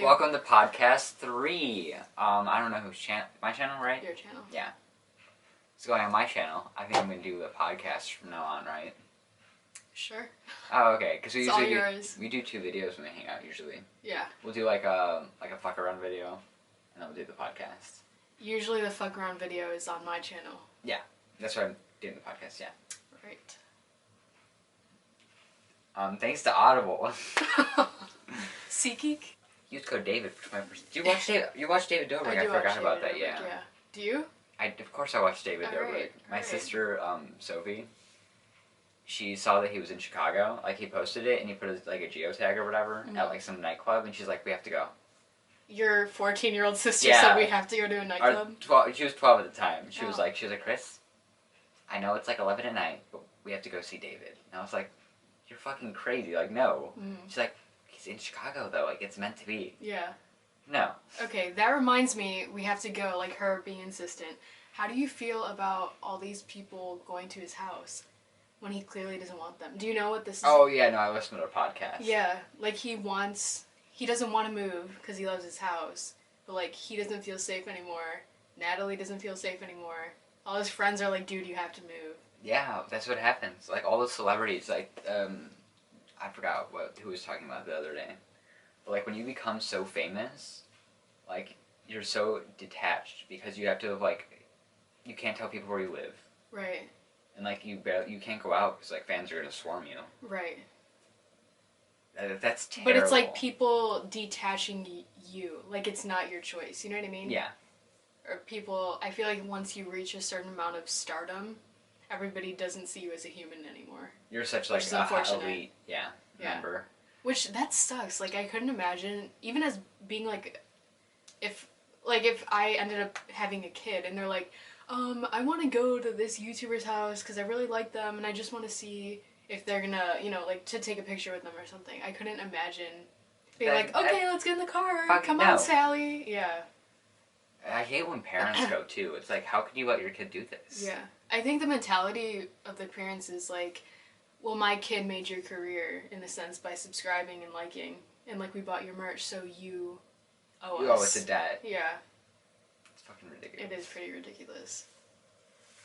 Welcome to podcast 3. I don't know whose channel. My channel, right? Your channel. Yeah. It's going on my channel. I think I'm gonna do a podcast from now on, right? Sure. Oh, okay. Because we It's all usually yours. we do 2 videos when we hang out. Usually. Yeah. We'll do like a fuck around video, and then we'll do the podcast. Usually the fuck around video is on my channel. Yeah, that's what I'm doing the podcast. Yeah. Right. Thanks to Audible. SeatGeek? Use code David for 20%. Do you watch David? You watch David Dobrik? I forgot about that. Yeah. Do you? Of course I watched David Dobrik. My sister, Sophie, she saw that he was in Chicago. Like, he posted it, and he put a geotag or whatever at, like, some nightclub, and she's like, we have to go. Your 14-year-old sister said we have to go to a nightclub? She was 12 at the time. She was like, Chris, I know it's like 11 at night, but we have to go see David. And I was like, you're fucking crazy. Like, no. She's like, he's in Chicago, though. Like, it's meant to be. Yeah. No. Okay, that reminds me, we have to go, like her being insistent. How do you feel about all these people going to his house when he clearly doesn't want them? Do you know what this is? Oh, yeah, no, I listened to their podcast. Yeah, like he doesn't want to move because he loves his house, but like he doesn't feel safe anymore. Natalie doesn't feel safe anymore. All his friends are like, dude, you have to move. Yeah, that's what happens. Like, all the celebrities, like, I forgot who was talking about it the other day. But, like, when you become so famous, like, you're so detached because you have to, like, you can't tell people where you live. Right. And, like, you can't go out because, like, fans are going to swarm you. Right. That's terrible. But it's, like, people detaching you. Like, it's not your choice. You know what I mean? Yeah. Or people, I feel like once you reach a certain amount of stardom, everybody doesn't see you as a human anime. You're such, like, a elite, member. Which, that sucks. Like, I couldn't imagine, even as being, like, if I ended up having a kid and they're like, I want to go to this YouTuber's house because I really like them and I just want to see if they're gonna, like, to take a picture with them or something. I couldn't imagine being like, okay, let's get in the car. Come on, Sally. Yeah. I hate when parents go, too. It's like, how could you let your kid do this? Yeah. I think the mentality of the parents is like, well, my kid made your career, in a sense, by subscribing and liking. And, like, we bought your merch, so you owe us. You owe us a debt. Yeah. It's fucking ridiculous. It is pretty ridiculous.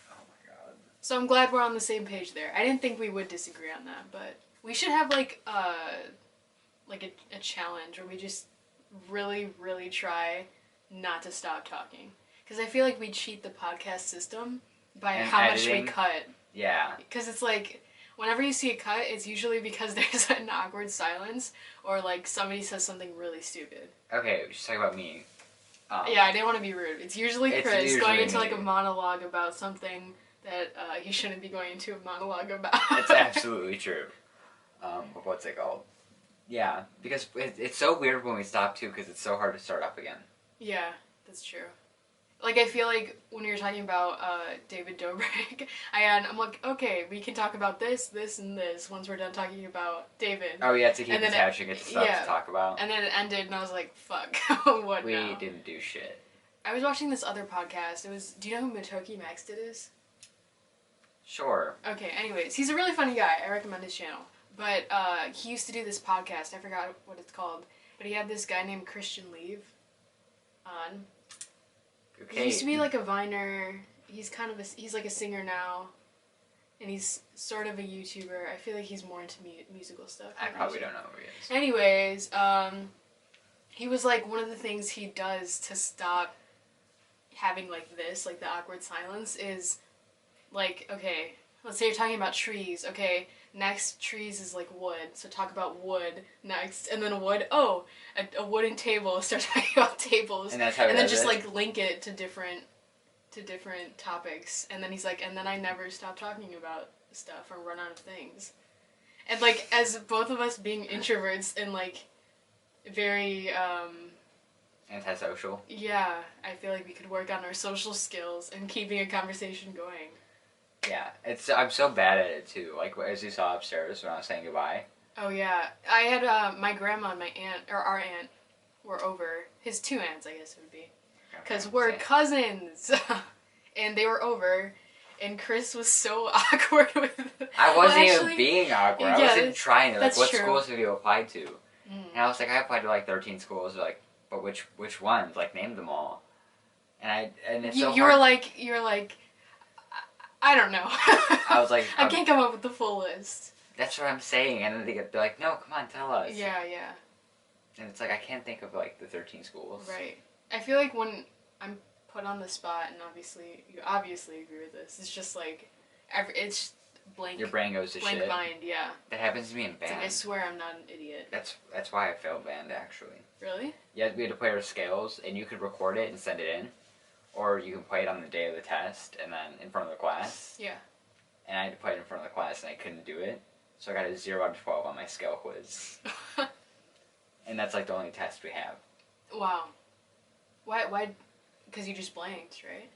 Oh, my God. So I'm glad we're on the same page there. I didn't think we would disagree on that, but we should have, like a challenge where we just really, really try not to stop talking. Because I feel like we cheat the podcast system by how much we cut. Yeah. Because it's like, whenever you see a cut, it's usually because there's an awkward silence, or like somebody says something really stupid. Okay, we should talk about me. Yeah, I didn't want to be rude. It's usually Chris going into like a monologue about something that he shouldn't be going into a monologue about. It's absolutely true. But what's it called? Yeah, because it's so weird when we stop too, because it's so hard to start up again. Yeah, that's true. Like, I feel like when you're talking about David Dobrik, I'm like, okay, we can talk about this, this, and this once we're done talking about David. Oh, yeah, to keep attaching it to stuff to talk about. And then it ended, and I was like, fuck, what we now? didn't do shit. I was watching this other podcast. Do you know who Matoki Maxted is? Sure. Okay, anyways, he's a really funny guy. I recommend his channel. But he used to do this podcast. I forgot what it's called. But he had this guy named Christian Leave on. Okay. He used to be like a Viner. He's he's like a singer now. And he's sort of a YouTuber. I feel like he's more into musical stuff. I probably don't know who he is. Anyways, he was like, one of the things he does to stop having like this, like the awkward silence, is like, okay, let's say you're talking about trees. Okay, next, trees is like wood, so talk about wood next, and then wood. Oh, a wooden table. Start talking about tables, and that's how. And then just like link it to different topics. And then he's like, and then I never stop talking about stuff or run out of things. And like, as both of us being introverts and like very antisocial. Yeah, I feel like we could work on our social skills and keeping a conversation going. Yeah, I'm so bad at it too. Like, as you saw upstairs when I was saying goodbye. Oh yeah, I had my grandma and my aunt, or our aunt, were over. His 2 aunts, I guess it would be, because we're cousins, and they were over, and Chris was so awkward with. I wasn't even being awkward. I wasn't trying to. Like, what schools have you applied to? And I was like, I applied to like 13 schools. They're like, but which ones? Like, name them all. And it's so you hard. were like, I don't know. I was like, I can't come up with the full list. That's what I'm saying. And then they're like, no, come on, tell us. Yeah. And it's like, I can't think of like the 13 schools. Right. I feel like when I'm put on the spot, and obviously you obviously agree with this, it's just like it's blank. Your brain goes to blank shit. mind, yeah. That happens to me in band. It's like, I swear I'm not an idiot. That's why I failed band, actually. Really? Yeah, we had to play our scales, and you could record it and send it in, or you can play it on the day of the test and then in front of the class. Yeah. And I had to play it in front of the class, and I couldn't do it, so I got a 0 out of 12 on my scale quiz. And that's like the only test we have. Wow. Why? Because you just blanked, right?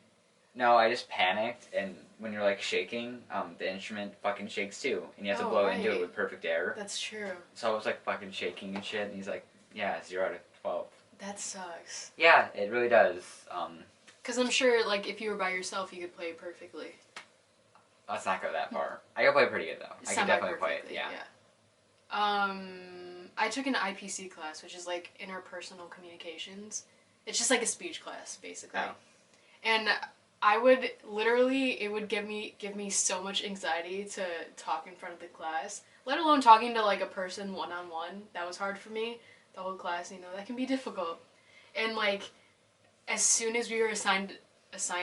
No, I just panicked, and when you're like shaking, the instrument fucking shakes too, and you have to blow into it with perfect air. That's true. So I was like fucking shaking and shit, and he's like, yeah, 0 out of 12. That sucks. Yeah, it really does. Because I'm sure, like, if you were by yourself, you could play perfectly. Let's not go that far. I could play pretty good though. I could definitely play it. Yeah. I took an IPC class, which is like interpersonal communications. It's just like a speech class, basically. Oh. And I would literally, it would give me so much anxiety to talk in front of the class, let alone talking to like a person one-on-one. That was hard for me. The whole class, that can be difficult. And like, as soon as we were assigned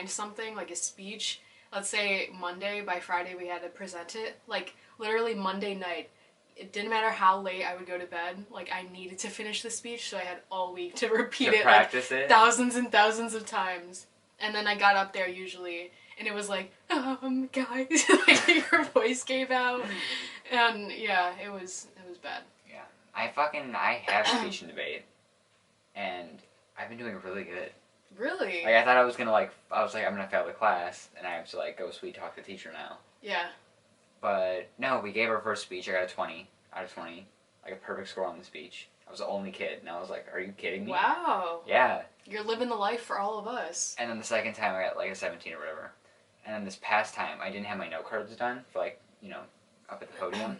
something, like a speech, let's say Monday, by Friday we had to present it, like literally Monday night, it didn't matter how late I would go to bed, like I needed to finish the speech, so I had all week to repeat it practice like it thousands and thousands of times. And then I got up there usually, and it was like, guys, like your voice gave out. And yeah, it was bad. Yeah. I have speech and debate, and I've been doing really good. Really? Like, I thought I was gonna I'm gonna fail the class, and I have to like go sweet talk the teacher now. Yeah. But no, we gave our first speech. I got a 20 out of 20, like a perfect score on the speech. I was the only kid, and I was like, "Are you kidding me?" Wow. Yeah. You're living the life for all of us. And then the second time, I got like a 17 or whatever. And then this past time, I didn't have my note cards done for like up at the podium.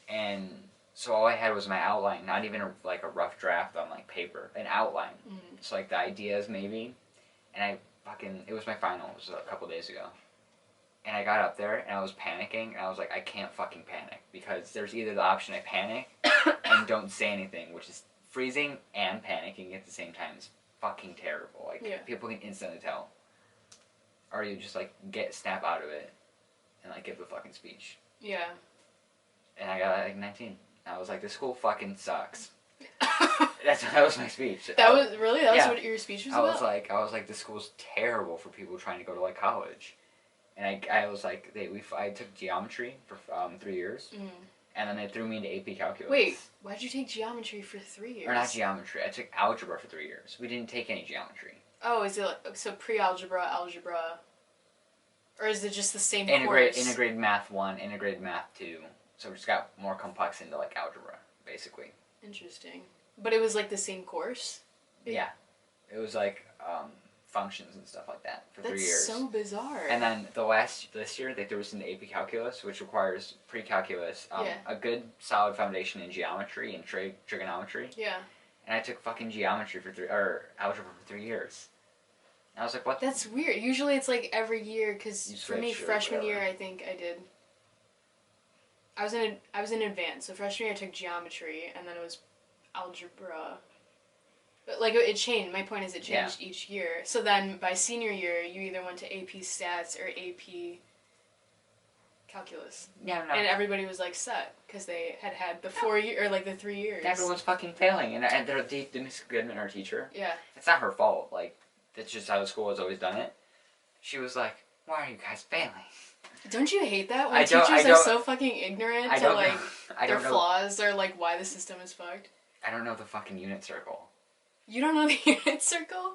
And so all I had was my outline, not even a rough draft on like paper, an outline. Mm-hmm. So like the ideas maybe, and it was my final. It was a couple days ago. And I got up there, and I was panicking, and I was like, I can't fucking panic, because there's either the option I panic and don't say anything, which is freezing and panicking at the same time. Is fucking terrible. Like, people can instantly tell. Or you just, like, snap out of it and, like, give the fucking speech. Yeah. And I got, like, 19. I was like, this school fucking sucks. That was my speech. That was what your speech was about? I was like, this school's terrible for people trying to go to, like, college. And I was like, I took geometry for 3 years, and then they threw me into AP Calculus. Wait, why'd you take geometry for 3 years? Or not geometry, I took algebra for 3 years. We didn't take any geometry. Oh, is it so pre-algebra, algebra, or is it just the same course? Integrated Math 1, Integrated Math 2, so we just got more complex into like algebra, basically. Interesting. But it was like the same course? Yeah. It was like functions and stuff like that for 3 years. That's so bizarre. And then this year they threw us into AP Calculus, which requires pre-calculus, a good solid foundation in geometry and trigonometry. Yeah. And I took fucking geometry algebra for 3 years. And I was like, what? That's weird. Usually it's like every year, because for me, freshman year, I think I did. I was in advanced, so freshman year I took geometry, and then it was algebra. But like it changed. My point is it changed each year. So then by senior year, you either went to AP Stats or AP Calculus. Yeah, no. And everybody was like set because they had the 4 year or like the 3 years. Everyone's fucking failing, and Miss Goodman, our teacher. Yeah. It's not her fault. Like, that's just how the school has always done it. She was like, "Why are you guys failing?" Don't you hate that when teachers are so fucking ignorant to like their flaws or like why the system is fucked? I don't know the fucking unit circle. You don't know the unit circle?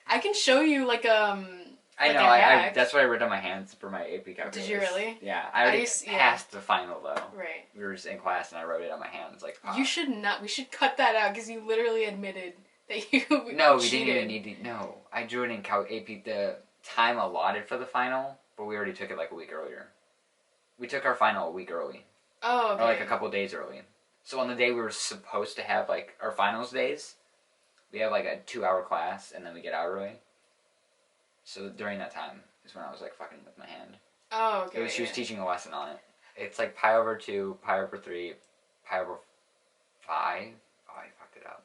I can show you like I know. I that's what I wrote on my hands for my AP Calculus. Did you really? Yeah, I already passed the final though. Right. We were just in class and I wrote it on my hands like. You should not. We should cut that out because you literally admitted that you. No, we cheated. didn't even need to. No, I drew it in AP the time allotted for the final, but we already took it like a week earlier. We took our final a week early. Oh, okay. Or like a couple days early. So on the day we were supposed to have like our finals days, we have like a 2-hour class and then we get out early. So during that time is when I was like fucking with my hand. Oh, okay. She was teaching a lesson on it. It's like pi over 2, pi over 3, pi over 5. Oh, I fucked it up.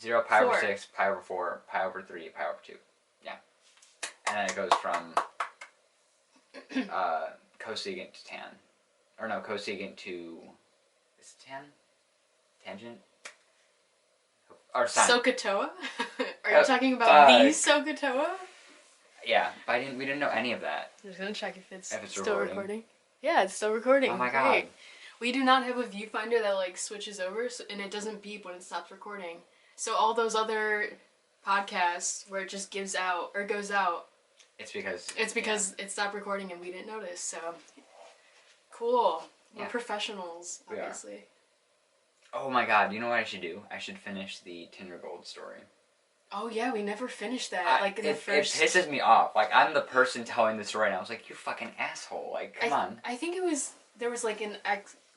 0, pi 4. over 6, pi over 4, pi over 3, pi over 2. Yeah. And then it goes from cosecant to tan. Or no, cosecant to... Is it tan? Tangent? Or sine. SOHCAHTOA? Are you talking about the SOHCAHTOA? Yeah, but we didn't know any of that. I'm just gonna check if it's still recording. Yeah, it's still recording. Oh my Great. god. We do not have a viewfinder that like switches over and it doesn't beep when it stops recording. So all those other podcasts where it just gives out or goes out. It's because it stopped recording and we didn't notice. So cool. We're Yeah. professionals, obviously. Oh my god, you know what I should do? I should finish the Tinder Gold story. Oh yeah, we never finished that. Like in the first. It pisses me off. Like I'm the person telling the story, and I was like, "You fucking asshole!" Like, come on. I think there was like an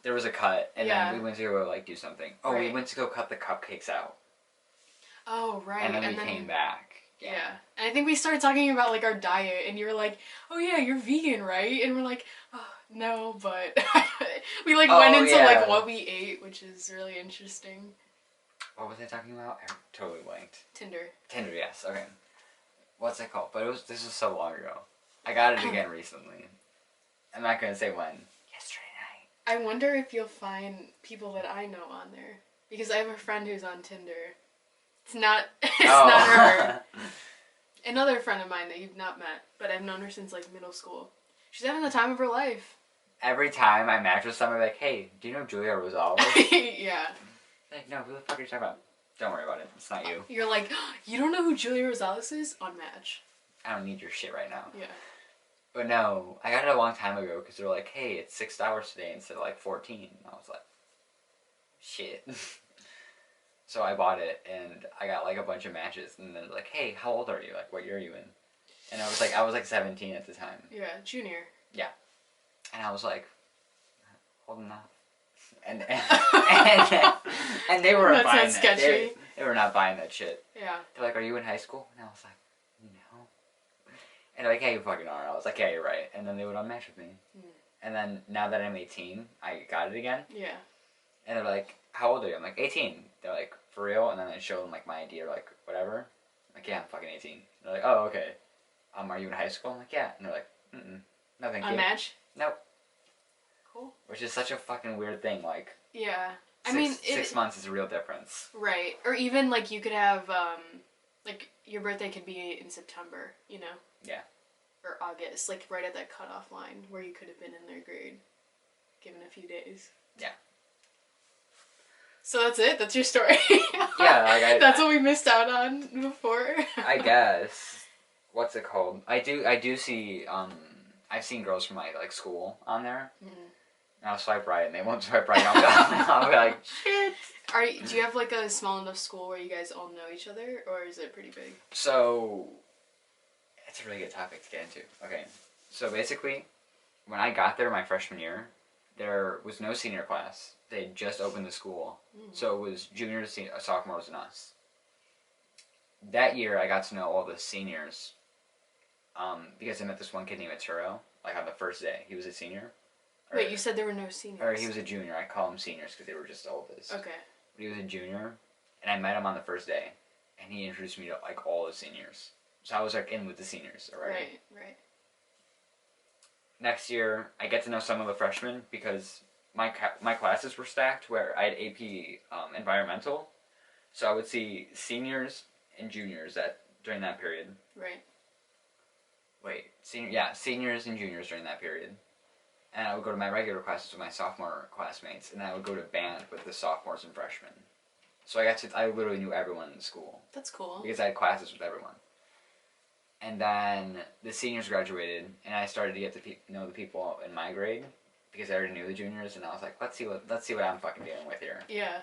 There was a cut, and Yeah. then we went to go like do something. Oh, we Right. went to go cut the cupcakes out, Oh right, and then we came back. Yeah. And I think we started talking about like our diet, and you were like, "Oh yeah, you're vegan, right?" And we're like, "Oh no," but we like went into like what we ate, which is really interesting. What was I talking about? I totally blanked. Tinder. Tinder, yes. Okay. What's that called? But this was so long ago. I got it again recently. I'm not gonna say when. Yesterday night. I wonder if you'll find people that I know on there because I have a friend who's on Tinder. It's not not her. Another friend of mine that you've not met, but I've known her since like middle school. She's having the time of her life. Every time I match with someone, I'm like, "Hey, do you know Julia Rosales?" Yeah. Like, no, who the fuck are you talking about? Don't worry about it. It's not you. You're like, you don't know who Julia Rosales is? On Match. I don't need your shit right now. Yeah. But no, I got it a long time ago because they're like, hey, it's $6 today instead of like 14. And I was like, shit. So I bought it and I got like a bunch of matches and then they're like, hey, how old are you? Like, what year are you in? And I was like 17 at the time. Yeah, junior. Yeah. And I was like, old enough. And they weren't buying that. Sketchy. They were not buying that shit. Yeah. They're like, are you in high school? And I was like, no. And they're like, yeah, you fucking are. I was like, yeah, you're right. And then they would unmatch with me. And then now that I'm 18, I got it again. Yeah. And they're like, how old are you? I'm like, 18. They're like, for real? And then I show them like my ID or like whatever. I'm like, yeah, I'm fucking 18. They're like, oh, okay. Are you in high school? I'm like, yeah. And they're like, no, thank you. Unmatch? Nope. Cool. Which is such a fucking weird thing. Like, yeah. I 6 months is a real difference. Right. Or even like you could have, like your birthday could be in September, you know? Yeah. Or August, like right at that cutoff line where you could have been in their grade, given a few days. Yeah. So that's it? That's your story? Yeah, like that's what we missed out on before? I guess. What's it called? I do see, I've seen girls from my, like, school on there. Mm-hmm. And I'll swipe right, and they won't swipe right. I'll be like, shit. Do you have, like, a small enough school where you guys all know each other, or is it pretty big? So, it's a really good topic to get into. Okay, so basically, when I got there my freshman year, there was no senior class. They had just opened the school. So it was juniors, sophomores, and us. That year, I got to know all the seniors because I met this one kid named Arturo, like on the first day. He was a senior. Wait, you said there were no seniors? Or he was a junior. I call them seniors because they were just old as. Okay. But he was a junior, and I met him on the first day, and he introduced me to like all the seniors. So I was like in with the seniors already. Right. Next year, I get to know some of the freshmen because my classes were stacked where I had AP environmental, so I would see seniors and juniors during that period. Right. Wait, seniors and juniors during that period. And I would go to my regular classes with my sophomore classmates, and then I would go to band with the sophomores and freshmen. So I literally knew everyone in the school. That's cool. Because I had classes with everyone. And then the seniors graduated, and I started to get to know the people in my grade, because I already knew the juniors, and I was like, let's see what I'm fucking dealing with here. Yeah.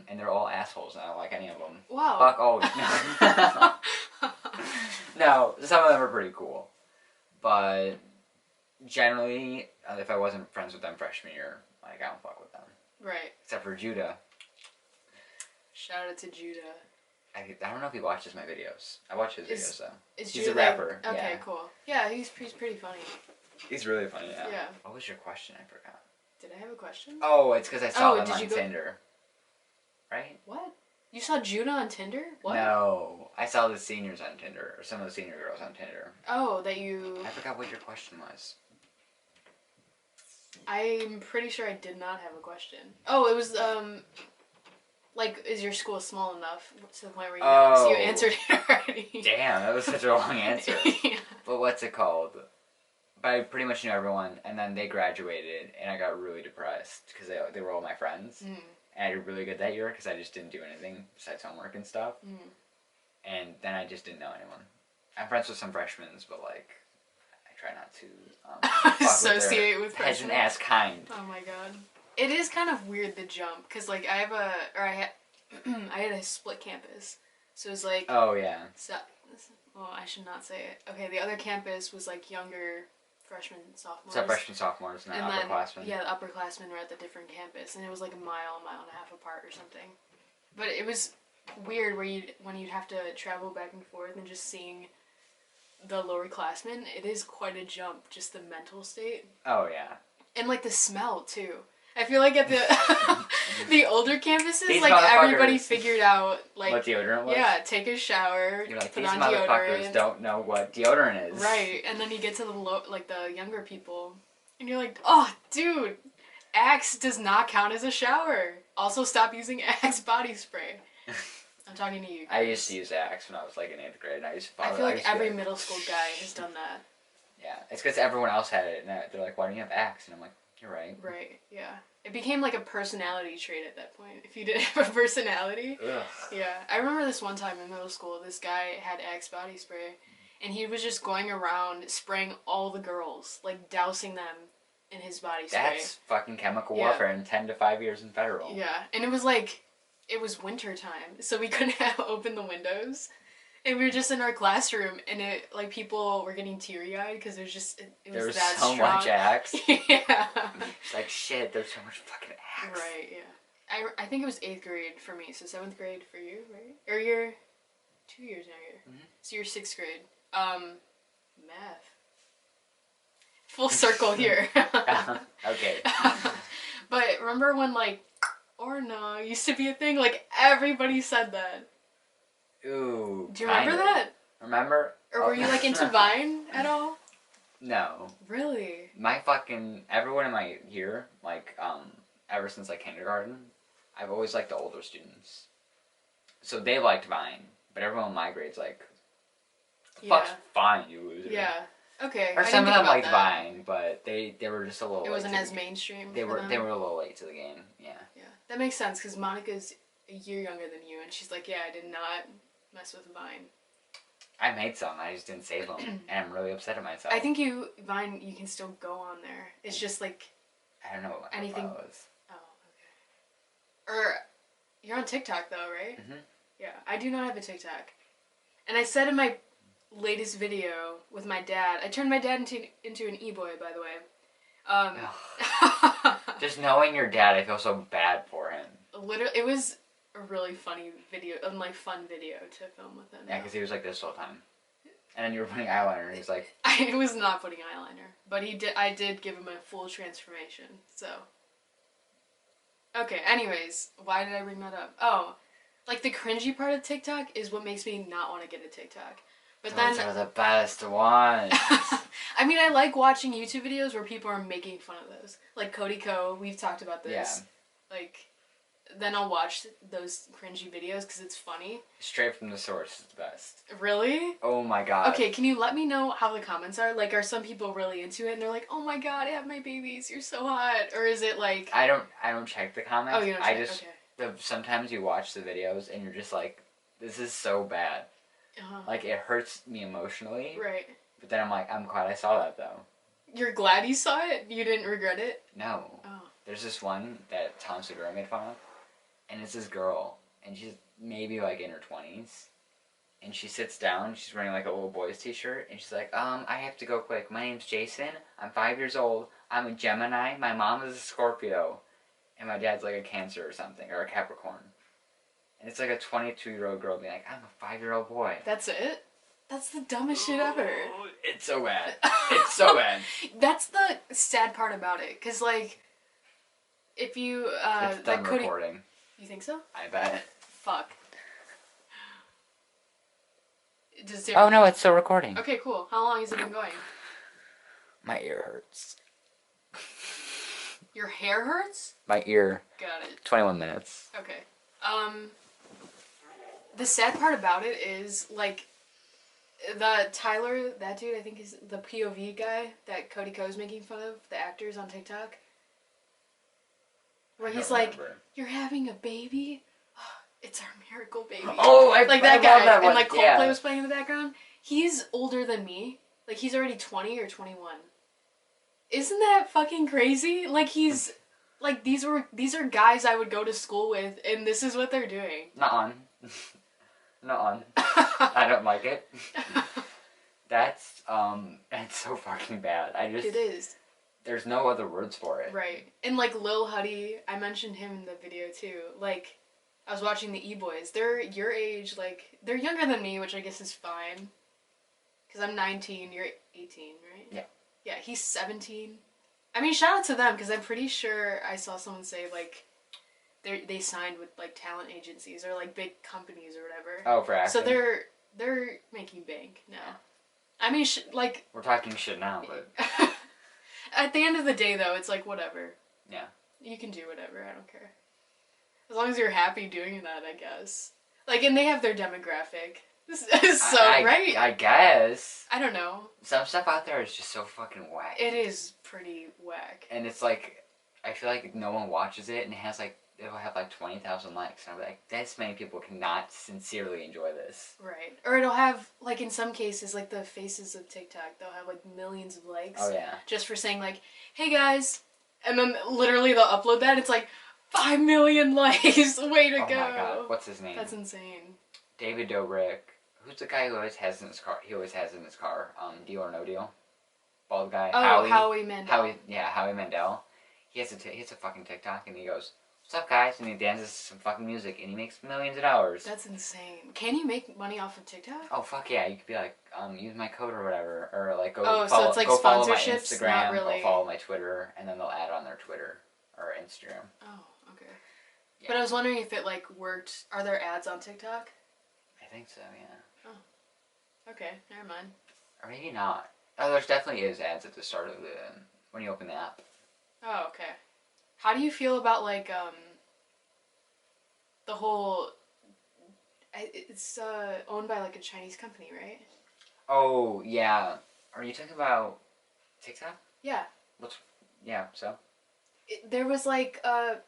And they're all assholes, and I don't like any of them. Wow. Fuck all of them. No, some of them are pretty cool. But generally, if I wasn't friends with them freshman year, like, I don't fuck with them. Right. Except for Judah. Shout out to Judah. I don't know if he watches my videos. I watch his videos though. Is He's Judah a rapper. Okay, yeah. cool. Yeah, he's pretty funny. He's really funny. Yeah. Yeah. What was your question? I forgot. Did I have a question? Oh, it's because I saw them did on you go... Tinder. Right? What? You saw Judah on Tinder? What? No, I saw the seniors on Tinder, or some of the senior girls on Tinder. Oh, that you... I forgot what your question was. I'm pretty sure I did not have a question. Oh, it was, like, is your school small enough to the point where you know, so you answered it already. Damn, that was such a long answer. Yeah. But what's it called? But I pretty much knew everyone, and then they graduated, and I got really depressed, because they were all my friends. Mm. And I did really good that year, because I just didn't do anything besides homework and stuff. Mm. And then I just didn't know anyone. I'm friends with some freshmen, but, like, I try not to associate with peasant ass kind. Oh my god. It is kind of weird, the jump, because, like, I had a split campus. So it was like... Oh, yeah. So, well, I should not say it. Okay, the other campus was, like, younger freshmen, sophomores. So freshmen, sophomores, and then upperclassmen. Yeah, the upperclassmen were at the different campus, and it was, like, a mile and a half apart or something. But it was weird when you'd have to travel back and forth and just seeing the lower classmen. It is quite a jump, just the mental state. Oh, yeah. And, like, the smell, too. I feel like at the the older campuses, These like, everybody figured out, like... What deodorant was? Yeah, take a shower, You're like, put these on motherfuckers deodorant. don't know what deodorant is. Right, and then you get to the younger people, and you're like, oh, dude, Axe does not count as a shower. Also, stop using Axe body spray. I'm talking to you guys. I used to use Axe when I was, like, in 8th grade, and I used to follow I feel like every middle school guy has done that. Yeah, it's because everyone else had it, and they're like, why don't you have Axe? And I'm like, you're right. Right, yeah. It became like a personality trait at that point. If you didn't have a personality. Ugh. Yeah. I remember this one time in middle school, this guy had Axe body spray, and he was just going around spraying all the girls, like dousing them in his body spray. That's fucking chemical warfare and 10 to 5 years in federal. Yeah, and it was like, it was winter time, so we couldn't have open the windows. And we were just in our classroom, and it, like, people were getting teary-eyed because it was just, it was that strong. There was so much Axe. Yeah. It's like, shit, there's so much fucking Axe. Right, yeah. I think it was 8th grade for me, so 7th grade for you, right? Or you're 2 years younger. Mm-hmm. So you're 6th grade. Math. Full circle here. Okay. But remember when, like, or no used to be a thing? Like, everybody said that. Ooh. Do you remember that? Remember? Or were you, like, into Vine at all? No. Really? Everyone in my year, like, ever since, like, kindergarten, I've always liked the older students. So they liked Vine, but everyone in my grade's like, the fuck's Vine, you loser? Yeah. Okay. Or some of them liked Vine, but they were just a little. It wasn't as mainstream. They were a little late to the game. Yeah. Yeah, that makes sense because Monica's a year younger than you, and she's like, yeah, I did not mess with Vine. I made some. I just didn't save them, and I'm really upset at myself. I think Vine, you can still go on there. It's just like. I don't know what my anything was. Oh, okay. Or you're on TikTok though, right? Mhm. Yeah, I do not have a TikTok, and I said in my latest video with my dad, I turned my dad into an e-boy, by the way. Just knowing your dad, I feel so bad for him. Literally, it was a really funny video, a like fun video to film with him. Yeah, because he was like this the whole time, and then you were putting eyeliner, and he's like. I was not putting eyeliner, but I did give him a full transformation. So. Okay. Anyways, why did I bring that up? Oh, like the cringy part of TikTok is what makes me not want to get a TikTok. But Those are the best ones. I mean, I like watching YouTube videos where people are making fun of those. Like Cody Ko, we've talked about this. Yeah. Like, then I'll watch those cringy videos because it's funny. Straight from the source is the best. Really? Oh my god. Okay, can you let me know how the comments are? Like, are some people really into it and they're like, oh my god, I have my babies, you're so hot? Or is it like... I don't check the comments. Oh, you don't check, okay. Sometimes you watch the videos and you're just like, this is so bad. Like, it hurts me emotionally. Right. But then I'm like, I'm glad I saw that, though. You're glad you saw it? You didn't regret it? No. Oh. There's this one that Tom Segura made fun of. And it's this girl. And she's maybe, like, in her 20s. And she sits down. She's wearing, like, a little boy's t-shirt. And she's like, I have to go quick. My name's Jason. I'm 5 years old. I'm a Gemini. My mom is a Scorpio. and my dad's like a Cancer or something, or a Capricorn. And it's like a 22-year-old girl being like, I'm a 5-year-old boy. That's it? That's the dumbest shit ever. It's so bad. It's so bad. That's the sad part about it. Because, like, if you... it's done recording. You think so? I bet. Fuck. Oh, no, it's still recording. Okay, cool. How long has it been going? My ear hurts. Your hair hurts? My ear. Got it. 21 minutes. Okay. The sad part about it is, like, the Tyler, that dude, I think is the POV guy that Cody Ko's making fun of, the actors on TikTok. Where he's like, you're having a baby? It's our miracle baby. Oh, like that guy. That and like Coldplay was playing in the background. He's older than me. Like he's already 20 or 21. Isn't that fucking crazy? Like he's like these are guys I would go to school with, and this is what they're doing. Not on. I don't like it. That's so fucking bad. It is. There's no other words for it. Right. And like Lil Huddy, I mentioned him in the video too. Like I was watching the E-Boys. They're your age, like, they're younger than me, which I guess is fine. Because I'm 19, you're 18, right? Yeah. Yeah, he's 17. I mean, shout out to them, because I'm pretty sure I saw someone say, like, they signed with, like, talent agencies or, like, big companies or whatever. Oh, for acting? So they're making bank now. Yeah. I mean, like... We're talking shit now, but... At the end of the day, though, it's like, whatever. Yeah. You can do whatever, I don't care. As long as you're happy doing that, I guess. Like, and they have their demographic. Right? I guess. I don't know. Some stuff out there is just so fucking whack. It is pretty whack. And it's like, I feel like no one watches it, and it'll have like 20,000 likes. And I'll be like, this many people cannot sincerely enjoy this. Right. Or it'll have, like, in some cases, like the faces of TikTok, they'll have like millions of likes. Oh, yeah. Just for saying, like, hey guys. And then literally they'll upload that, and it's like, 5 million likes! Way to go! Oh my god, what's his name? That's insane. David Dobrik. Who's the guy who always has in his car? He always has in his car. Deal or No Deal. Bald guy. Oh, Howie Mandel. Howie Mandel. He has a fucking TikTok, and he goes, "What's up, guys?" And he dances some fucking music, and he makes millions of dollars. That's insane. Can you make money off of TikTok? Oh fuck yeah! You could be like, use my code or whatever, or like go follow. So it's like go follow my sponsorships, Instagram, not really. or follow my Twitter, and then they'll add on their Twitter or Instagram. Oh, okay. Yeah. But I was wondering if it like worked. Are there ads on TikTok? I think so, yeah. Oh. Okay, never mind. Or maybe not. Oh, there's definitely is ads at the start of when you open the app. Oh, okay. How do you feel about like the whole? It's owned by like a Chinese company, right? Oh yeah. Are you talking about TikTok? Yeah. So. There was like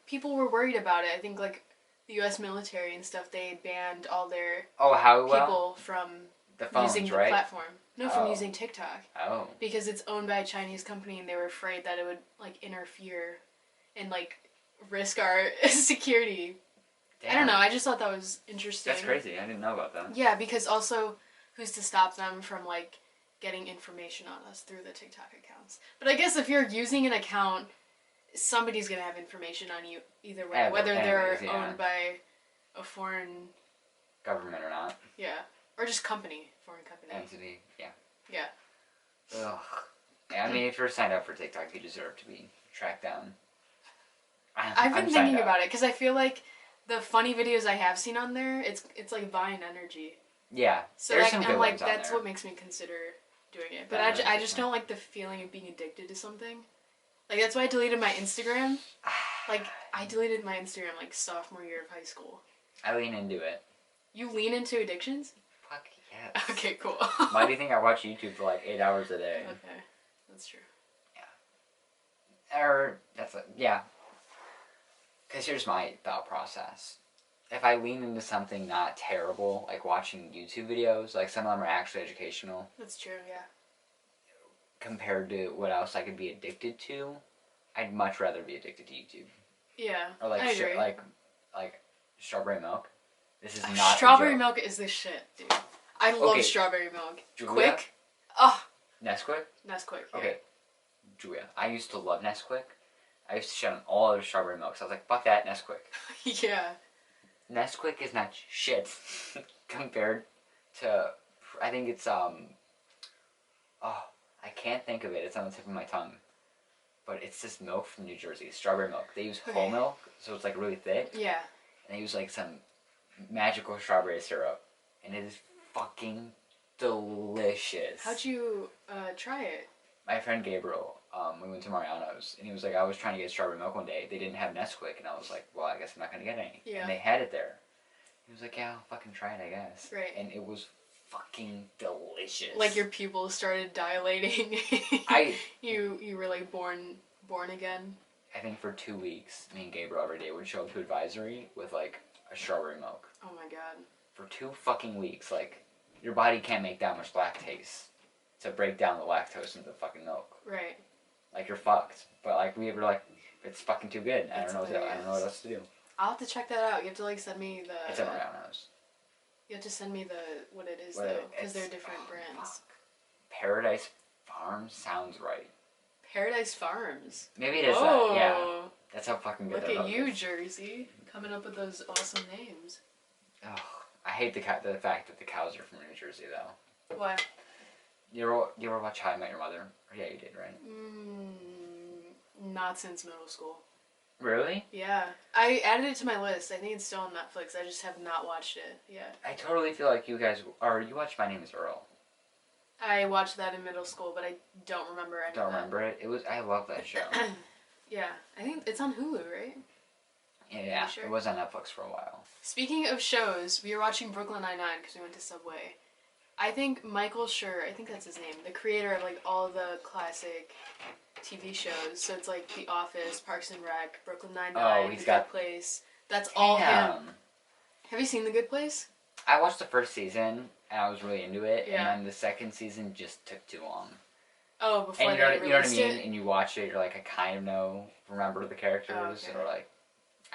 people were worried about it. I think like the U.S. military and stuff, they banned all their people from the phones, using the right? platform. No, from using TikTok. Oh. Because it's owned by a Chinese company, and they were afraid that it would like interfere and like risk our security. Damn. I don't know. I just thought that was interesting. That's crazy. I didn't know about that. Yeah, because also, who's to stop them from like getting information on us through the TikTok accounts? But I guess if you're using an account, somebody's gonna have information on you either way, yeah, whether they're owned by a foreign government or not. Yeah, or just foreign company. Entity. Yeah. Yeah. Ugh. Yeah, I mean, if you're signed up for TikTok, you deserve to be tracked down. I've been thinking about it because I feel like the funny videos I have seen on there, it's like Vine energy. Yeah. So like, I'm like, that's what makes me consider doing it. But I just don't like the feeling of being addicted to something. Like, that's why I deleted my Instagram. Like, I deleted my Instagram, like, sophomore year of high school. I lean into it. You lean into addictions? Fuck yes. Okay, cool. Why do you think I watch YouTube for, like, 8 hours a day? Okay. That's true. Yeah. Yeah. Because here's my thought process. If I lean into something not terrible, like watching YouTube videos, like some of them are actually educational. That's true, yeah. Compared to what else I could be addicted to, I'd much rather be addicted to YouTube. Yeah, or like I agree. Like strawberry milk. This is not strawberry milk is the shit, dude. I love strawberry milk. Julia? Quick. Oh. Nesquik. Nesquik. Yeah. Okay. Julia, I used to love Nesquik I used to shut on all other strawberry milks. I was like, fuck that, Nesquik. Yeah. Nesquik is not shit compared to, I think it's, oh, I can't think of it. It's on the tip of my tongue. But it's this milk from New Jersey, strawberry milk. They use whole milk, so it's like really thick. Yeah. And they use like some magical strawberry syrup. And it is fucking delicious. How'd you try it? My friend Gabriel, we went to Mariano's, and he was like, I was trying to get strawberry milk one day. They didn't have Nesquik, and I was like, well, I guess I'm not going to get any. Yeah. And they had it there. He was like, yeah, I'll fucking try it, I guess. Right. And it was fucking delicious. Like your pupils started dilating. You were like born again. I think for 2 weeks, me and Gabriel every day would show up to advisory with like a strawberry milk. Oh my god. For 2 fucking weeks, like your body can't make that much lactase to break down the lactose into the fucking milk. Right. Like you're fucked. But like we were like, it's fucking too good. I That's don't know what else to do. I'll have to check that out. You have to like send me the. It's at Mariano's. You have to send me what it is though, because they're different brands. Fuck. Paradise Farms sounds right. Paradise Farms. Maybe it is that. Yeah. That's how fucking good. Look at you, Jersey, coming up with those awesome names. Oh, I hate the fact that the cows are from New Jersey though. Why? You ever watch How I Met Your Mother? Yeah, you did, right? Not since middle school. Really? Yeah. I added it to my list. I think it's still on Netflix. I just have not watched it yet. I totally feel like you guys you watched My Name Is Earl. I watched that in middle school, but I don't remember any of Don't remember it? I love that show. Yeah. I think it's on Hulu, right? Yeah, Sure? It was on Netflix for a while. Speaking of shows, we were watching Brooklyn Nine-Nine because we went to Subway. I think Michael Schur, I think that's his name, the creator of like all the classic TV shows. So it's like The Office, Parks and Rec, Brooklyn Nine-Nine, The Good Place. That's all him. Have you seen The Good Place? I watched the first season and I was really into it, Yeah. and then the second season just took too long. Oh, before and they you know what I mean? it? And you watch it, you're like, I kind of remember the characters, okay. or like,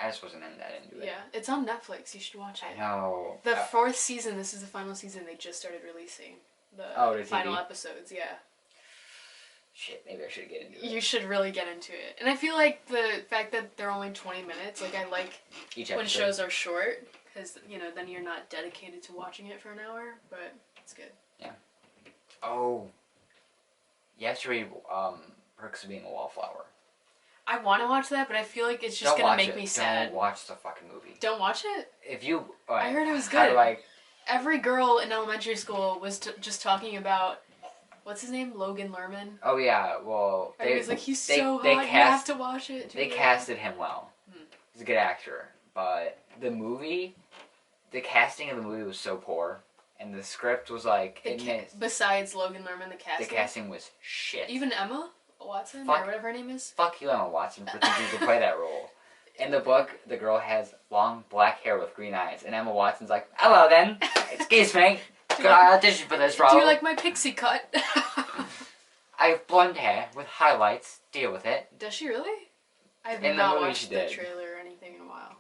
I just wasn't that into it. Yeah, it's on Netflix. You should watch it. I know. The fourth season, this is the final season, they just started releasing the final episodes, yeah. Shit, maybe I should get into it. You should really get into it. And I feel like the fact that they're only 20 minutes, like I like when shows are short, because, you know, then you're not dedicated to watching it for an hour, but it's good. Yeah. Oh. You have to read Perks of Being a Wallflower. I want to watch that, but I feel like it's just going to make me sad. Don't watch the fucking movie. Don't watch it? If you... I heard it was good. Every girl in elementary school was just talking about... What's his name? Logan Lerman? Oh, yeah. Well... He was like, he's so hot, you have to watch it. They casted him well. He's a good actor. But the movie... The casting of the movie was so poor. And the script was like... Besides Logan Lerman, the casting? The casting was shit. Even Emma Watson, or whatever her name is? Fuck you, Emma Watson, for thinking to play that role. In the book, the girl has long black hair with green eyes. And Emma Watson's like, hello then. Excuse me. Could I audition for this role? Do you like my pixie cut? I have blonde hair with highlights. Deal with it. Does she really? I have not watched the trailer or anything in a while.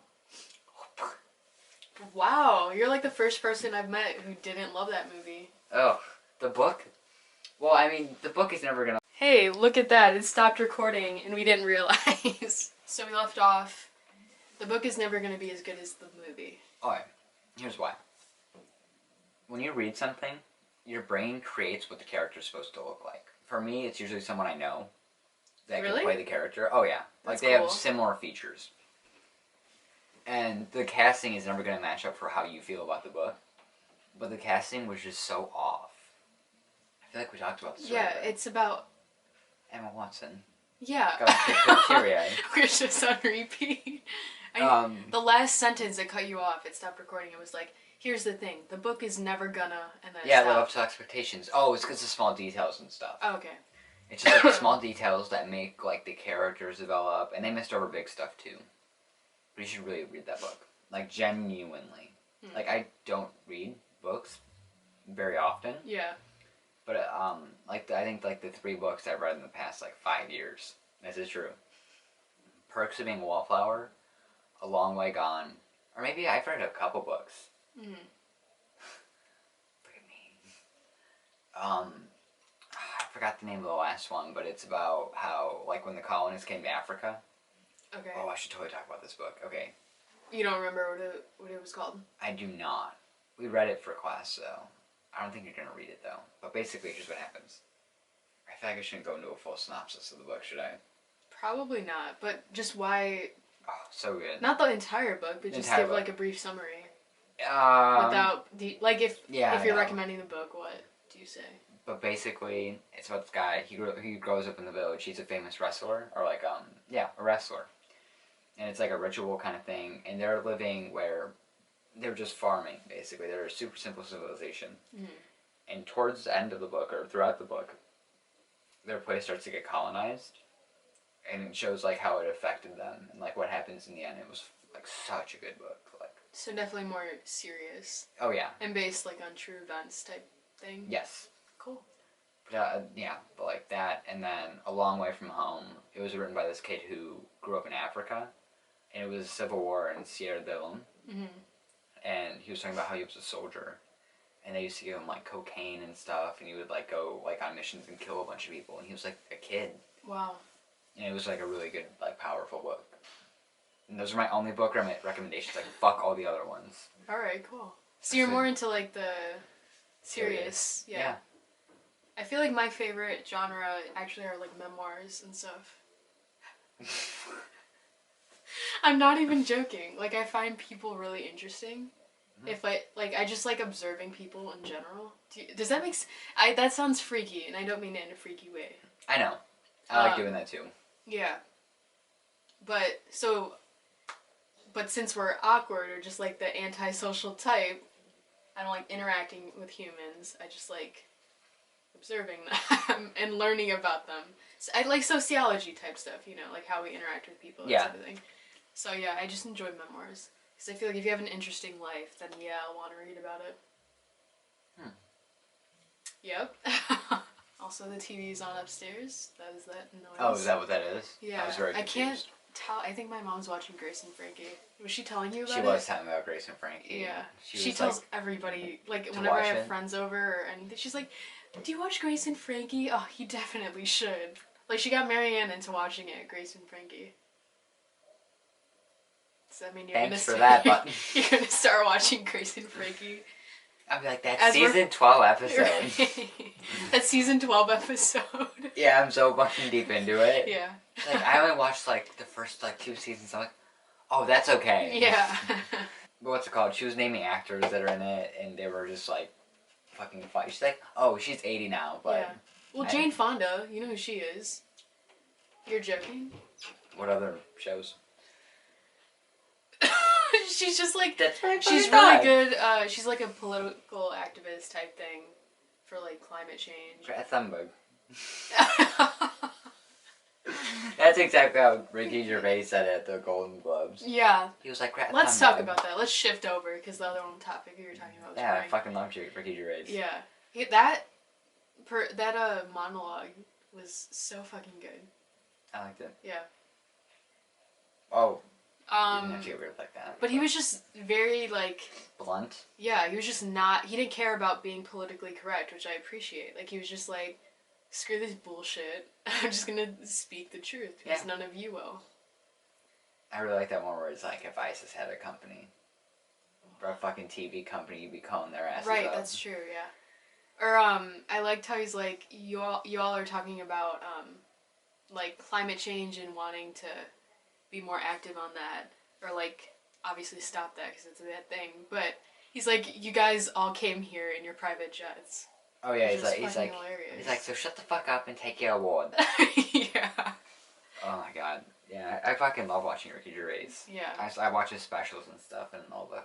Wow, you're like the first person I've met who didn't love that movie. Oh, the book? Well, I mean, the book is never gonna... Hey, look at that. It stopped recording and we didn't realize. So we left off. The book is never gonna be as good as the movie. Alright, here's why. When you read something, your brain creates what the character's supposed to look like. For me, it's usually someone I know that can play the character. Oh yeah, That's like they have similar features. And the casting is never going to match up for how you feel about the book. But the casting was just so off. I feel like we talked about this earlier. Yeah, it's about... Emma Watson. Yeah. Teary-eyed. We're just on repeat. The last sentence that cut you off, it stopped recording. It was like, here's the thing. The book is never gonna... And then live up to expectations. Oh, it's because of small details and stuff. Oh, okay. It's just like small details that make like the characters develop. And they missed over big stuff too. But you should really read that book. Like, genuinely. Like, I don't read books very often. Yeah. But, I think, like, the 3 books I've read in the past, 5 years. This is true. Perks of Being a Wallflower, A Long Way Gone, or maybe I've read a couple books. Look at me. I forgot the name of the last one, but it's about how, when the colonists came to Africa, Okay. Oh, I should totally talk about this book. Okay. You don't remember what it was called? I do not. We read it for class, so I don't think you're gonna read it though. But basically, here's what happens. I feel like I shouldn't go into a full synopsis of the book, should I? Probably not, but just why... Oh, so good. Not the entire book, but just give like a brief summary. Without like if you're recommending the book, what do you say? But basically, it's about this guy. He grows up in the village. He's a famous wrestler, or like a wrestler. And it's like a ritual kind of thing. And they're living where they're just farming. Basically, they're a super simple civilization. Mm-hmm. And towards the end of the book, or throughout the book, their place starts to get colonized, and it shows like how it affected them and like what happens in the end. It was like such a good book. Like, so definitely more serious. Oh yeah. And based like on true events type thing. Yes. Cool. But like that, and then A Long Way from Home. It was written by this kid who grew up in Africa, and it was a civil war in Sierra Leone. Mm-hmm. And he was talking about how he was a soldier, and they used to give him like cocaine and stuff, and he would like go like on missions and kill a bunch of people, and he was like a kid. Wow. And it was like a really good, like powerful book. And those are my only book recommendations. Like fuck all the other ones. All right, cool. So you're more into like the serious. Yeah. I feel like my favorite genre actually are like memoirs and stuff. I'm not even joking. Like I find people really interesting. Mm-hmm. If I just like observing people in general. Does that make sense? That sounds freaky, and I don't mean it in a freaky way. I know. I like doing that too. Yeah. But since we're awkward or just like the antisocial type, I don't like interacting with humans. I just like observing them and learning about them. So I like sociology type stuff, like how we interact with people and everything. So yeah, I just enjoy memoirs. Because I feel like if you have an interesting life, then yeah, I'll want to read about it. Yep. Also, the TV's on upstairs. That is that noise. Oh, is that what that is? Yeah. I was very confused. I can't tell. I think my mom's watching Grace and Frankie. Was she telling you about it? She was telling me about Grace and Frankie. Yeah. She tells everybody, like, whenever I have friends over or anything, she's like, do you watch Grace and Frankie? Oh, you definitely should. Like, she got Marianne into watching it, Grace and Frankie. So, I mean, you're you're gonna start watching Grace and Frankie. I'll be like, that's season 12 episode. That's season 12 episode. Yeah, I'm so fucking deep into it. Yeah. Like, I only watched, like, the first, like, 2 seasons. I'm like, oh, that's okay. Yeah. But what's it called? She was naming actors that are in it, and they were just, like, fucking funny. She's like, oh, she's 80 now, but... Yeah. Well, Jane Fonda, you know who she is. You're joking? What other shows? She's just like, she's really good, she's like a political activist type thing for like climate change. Greta Thunberg. That's exactly how Ricky Gervais said it at the Golden Globes. Yeah. He was like, Greta Thunberg. Let's talk about that. Let's shift over, because the other one topic you were talking about was I fucking love Ricky Gervais. Yeah. That monologue was so fucking good. I liked it. Yeah. Oh. He didn't have to get weird like that. But he was just very, like... Blunt? Yeah, he was just not... He didn't care about being politically correct, which I appreciate. Like, he was just like, screw this bullshit. I'm just gonna speak the truth, because none of you will. I really like that one where it's like, if ISIS had a company, or a fucking TV company, you'd be calling their asses Right, up. that's true, yeah. Or, I liked how he's like, y'all are talking about, like, climate change and wanting to... be more active on that, or like obviously stop that because it's a bad thing. But he's like, you guys all came here in your private jets. Oh yeah, he's like, so shut the fuck up and take your award. Yeah. Oh my god, yeah, I fucking love watching Ricky Gervais. Yeah. I watch his specials and stuff and all the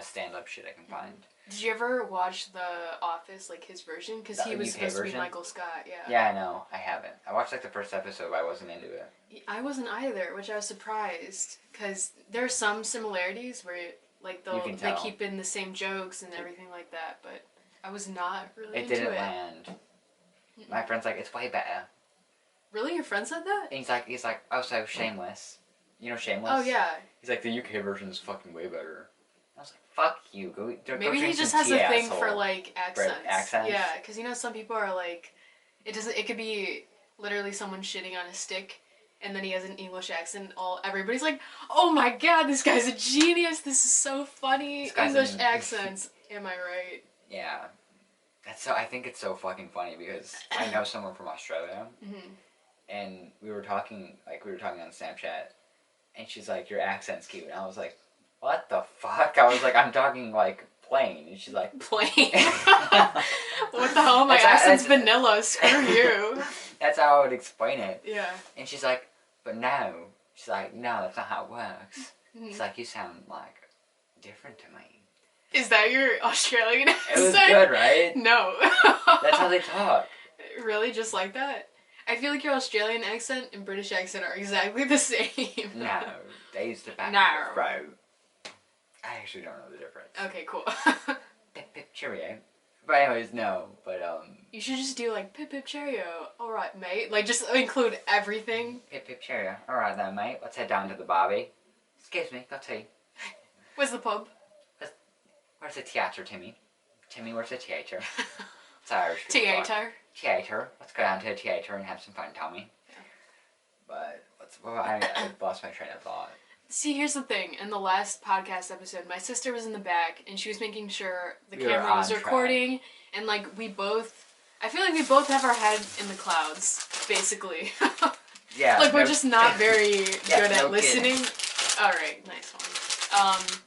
stand-up shit I can find. Did you ever watch The Office, like his version? Because he was supposed to be Michael Scott, yeah. Yeah, I know. I haven't. I watched like the first episode, but I wasn't into it. I wasn't either, which I was surprised. Because there are some similarities where, like, they keep in the same jokes and everything like that, but I was not really into it. It didn't land. My friend's like, it's way better. Really? Your friend said that? And he's like, oh, so Shameless. You know Shameless? Oh, yeah. He's like, the UK version is fucking way better. I was like, fuck you. Maybe he just has a thing for, like, accents. Yeah, because, some people are like, it could be literally someone shitting on a stick, and then he has an English accent. Everybody's like, "Oh my god, this guy's a genius! This is so funny. English accents." Am I right? Yeah, I think it's so fucking funny because I know someone from Australia, and we were talking on Snapchat, and she's like, "Your accent's cute," and I was like, "What the fuck?" I was like, "I'm talking like plain," and she's like, "Plain." What the hell? My accent's vanilla. Screw you. That's how I would explain it. Yeah. And she's like, "But no." She's like, "No, that's not how it works." She's like, "You sound like different to me." Is that your Australian accent? It was good, right? No. That's how they talk. Really? Just like that? I feel like your Australian accent and British accent are exactly the same. No. They used to back No. bro. I actually don't know the difference. Okay, cool. Pip pip cheerio. But anyways, no. But you should just do like pip pip cheerio. Alright, mate. Like just include everything. Pip pip cheerio. Alright then, mate. Let's head down to the Barbie. Excuse me, got tea. Where's the pub? Where's the theatre, Timmy? Timmy, where's the theatre? It's Irish. Theatre. Theatre. Let's go down to the theatre and have some fun, Tommy. Yeah. But I lost my train of thought. See, here's the thing. In the last podcast episode, my sister was in the back, and she was making sure the camera was recording, and like I feel like we both have our head in the clouds, basically. Yeah. Like we're just not very good at listening. Alright, nice one.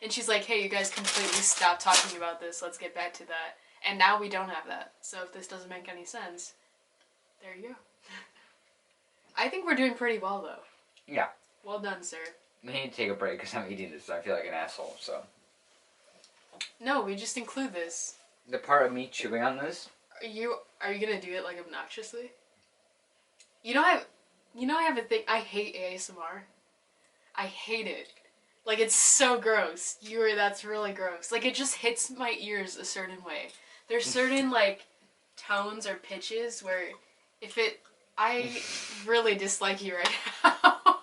And she's like, "Hey, you guys completely stopped talking about this. Let's get back to that." And now we don't have that. So if this doesn't make any sense, there you go. I think we're doing pretty well, though. Yeah. Well done, sir. We need to take a break because I'm eating this and I feel like an asshole, so. No, we just include this. The part of me chewing on this? Are you gonna do it like obnoxiously? I have a thing. I hate ASMR. I hate it. Like, it's so gross. That's really gross. Like, it just hits my ears a certain way. There's certain, like, tones or pitches where I really dislike you right now.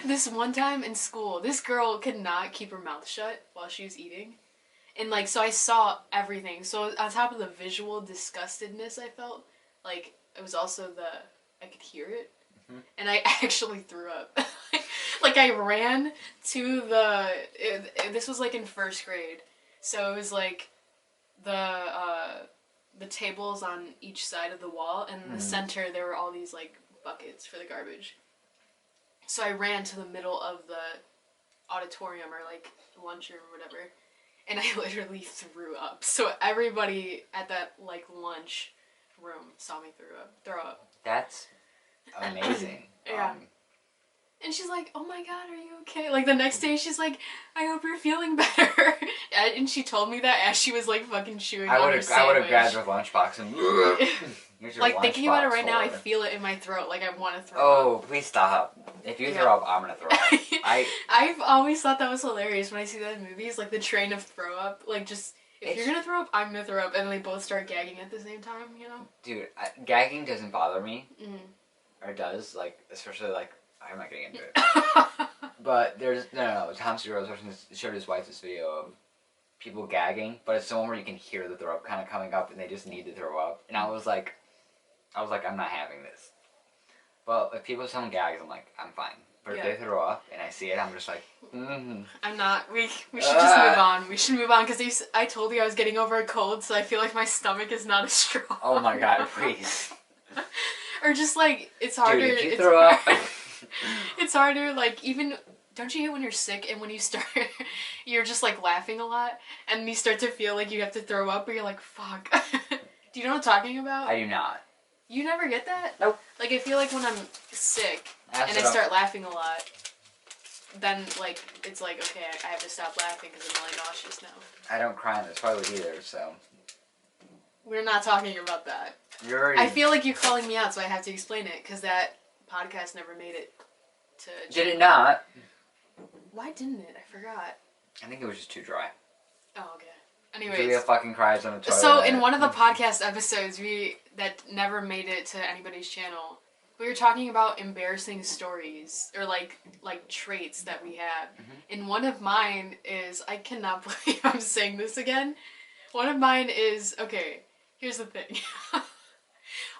This one time in school, this girl could not keep her mouth shut while she was eating. And, like, so I saw everything. So on top of the visual disgustedness I felt, like, it was also I could hear it. Mm-hmm. And I actually threw up. Like, I ran to this was, like, in first grade. So it was, like, the tables on each side of the wall, and in the center, there were all these, like, buckets for the garbage. So I ran to the middle of the auditorium, or, like, lunchroom or whatever, and I literally threw up. So everybody at that, like, lunch room saw me throw up. That's amazing. Yeah. And she's like, "Oh my god, are you okay?" Like, the next day, she's like, "I hope you're feeling better." And she told me that as she was, like, fucking chewing on her sandwich. I would have grabbed her lunchbox and... Like, thinking about it right now, I feel it in my throat. Like, I want to throw up. Oh, please stop. If you throw up, I'm going to throw up. I've always thought that was hilarious when I see that in movies. Like, the train of throw up. Like, just... If you're gonna throw up, I'm gonna throw up. And they both start gagging at the same time, you know? Dude, gagging doesn't bother me. Or it does. Like, especially, like... I'm not getting into it. But there's... No. Tom Segura showed his wife this video of people gagging, but it's the one where you can hear the throw up kind of coming up and they just need to throw up. And I was like, I'm not having this. But if people someone gags, I'm like, I'm fine. But if they throw up and I see it, I'm just like, I'm not. We should just move on. We should move on because I told you I was getting over a cold, so I feel like my stomach is not as strong. Oh my god, please. Or just like, it's harder. Dude, if you throw up... It's harder, like, even, don't you hate when you're sick and when you start, you're just, like, laughing a lot, and you start to feel like you have to throw up, but you're like, fuck. Do you know what I'm talking about? I do not. You never get that? Nope. Like, I feel like when I'm sick, and I start laughing a lot, then, like, it's like, okay, I have to stop laughing because I'm really nauseous now. I don't cry in this toilet either, so... We're not talking about that. You're already... I feel like you're calling me out, so I have to explain it, because that podcast never made it to... Did it not? Why didn't it? I forgot. I think it was just too dry. Oh, okay. Anyways. Julia fucking cries on the toilet. So, in one of the podcast episodes that never made it to anybody's channel, we were talking about embarrassing stories, or like traits that we have. And one of mine is, I cannot believe I'm saying this again. One of mine is, okay, here's the thing.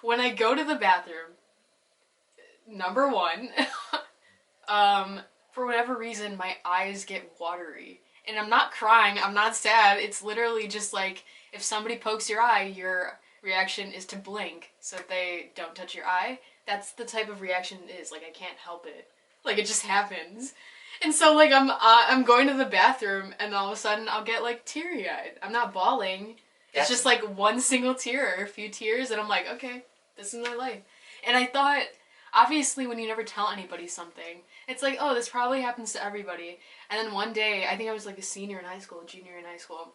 When I go to the bathroom, number one, for whatever reason, my eyes get watery. And I'm not crying, I'm not sad. It's literally just like if somebody pokes your eye, your reaction is to blink so that they don't touch your eye. That's the type of reaction it is. Like, I can't help it. Like, it just happens. And so, like, I'm going to the bathroom, and all of a sudden I'll get, like, teary-eyed. I'm not bawling. It's just, like, one single tear or a few tears, and I'm like, okay, this is my life. And I thought, obviously, when you never tell anybody something, it's like, oh, this probably happens to everybody. And then one day, I think I was, like, a senior in high school, junior in high school,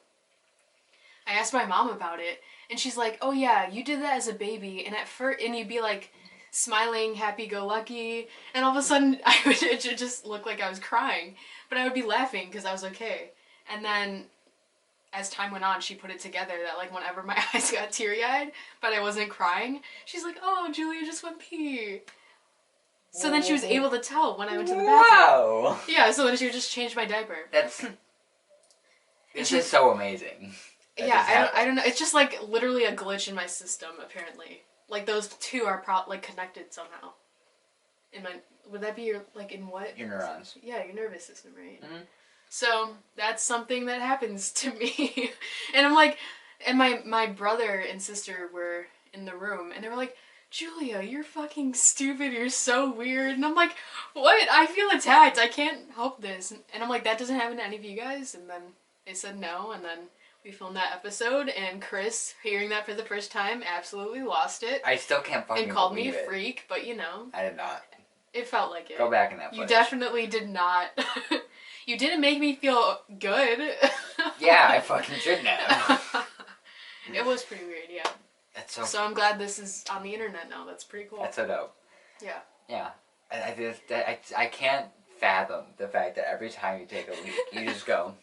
I asked my mom about it, and she's like, oh, yeah, you did that as a baby, and and you'd be, like, smiling, happy-go-lucky, and all of a sudden, it just looked like I was crying, but I would be laughing because I was okay. And then, as time went on, she put it together that, like, whenever my eyes got teary-eyed, but I wasn't crying, she's like, oh, Julia just went pee. So then she was able to tell when I went to the bathroom. Wow! Yeah, so then she would just change my diaper. This is so amazing. Yeah, I don't know. It's just, like, literally a glitch in my system, apparently. Like, those two are, like, connected somehow. Would that be your, like, in what? Your neurons. Yeah, your nervous system, right? Mm-hmm. So, that's something that happens to me. And I'm like, and my brother and sister were in the room, and they were like, Julia, you're fucking stupid, you're so weird. And I'm like, what? I feel attacked, I can't help this. And I'm like, that doesn't happen to any of you guys? And then they said no, and then we filmed that episode, and Chris, hearing that for the first time, absolutely lost it. I still can't fucking and called believe me a it. freak, but you know. I did not. It felt like it. Go back in that footage. You definitely did not. You didn't make me feel good. Yeah, I fucking shouldn't have. It was pretty weird, yeah. That's so... So I'm glad this is on the internet now. That's pretty cool. That's so dope. Yeah. Yeah. I can't fathom the fact that every time you take a leak, you just go...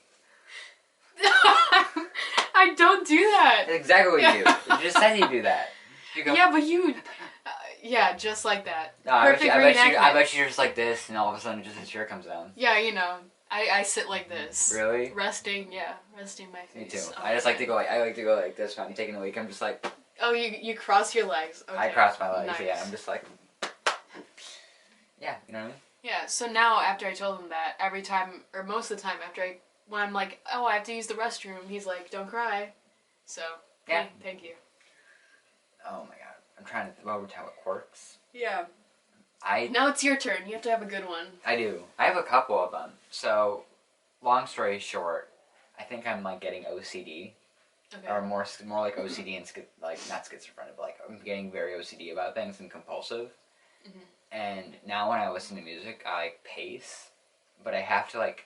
I don't do that. That's exactly what you do. You just said you do that. You go... Yeah, but you... yeah, just like that. No, I bet you're just like this, and all of a sudden just a tear comes down. Yeah, you know. I sit like this. Really? Resting my face. Me too. I just like to go like this when I'm taking a leak. I'm just like... Oh, you cross your legs. Okay. I cross my legs, Nice. yeah. I'm just like... Yeah, you know what I mean? Yeah, so now after I told him that, every time, or most of the time when I'm like, oh, I have to use the restroom, he's like, don't cry. So, yeah. Thank you. Oh my god. I'm trying to... Well, we're talking about quirks. Yeah. Now it's your turn. You have to have a good one. I do. I have a couple of them. So, long story short, I think I'm like getting OCD. Okay. Or more like OCD and like not schizophrenic, but like I'm getting very OCD about things and compulsive. Mm-hmm. And now when I listen to music, I like pace, but I have to like.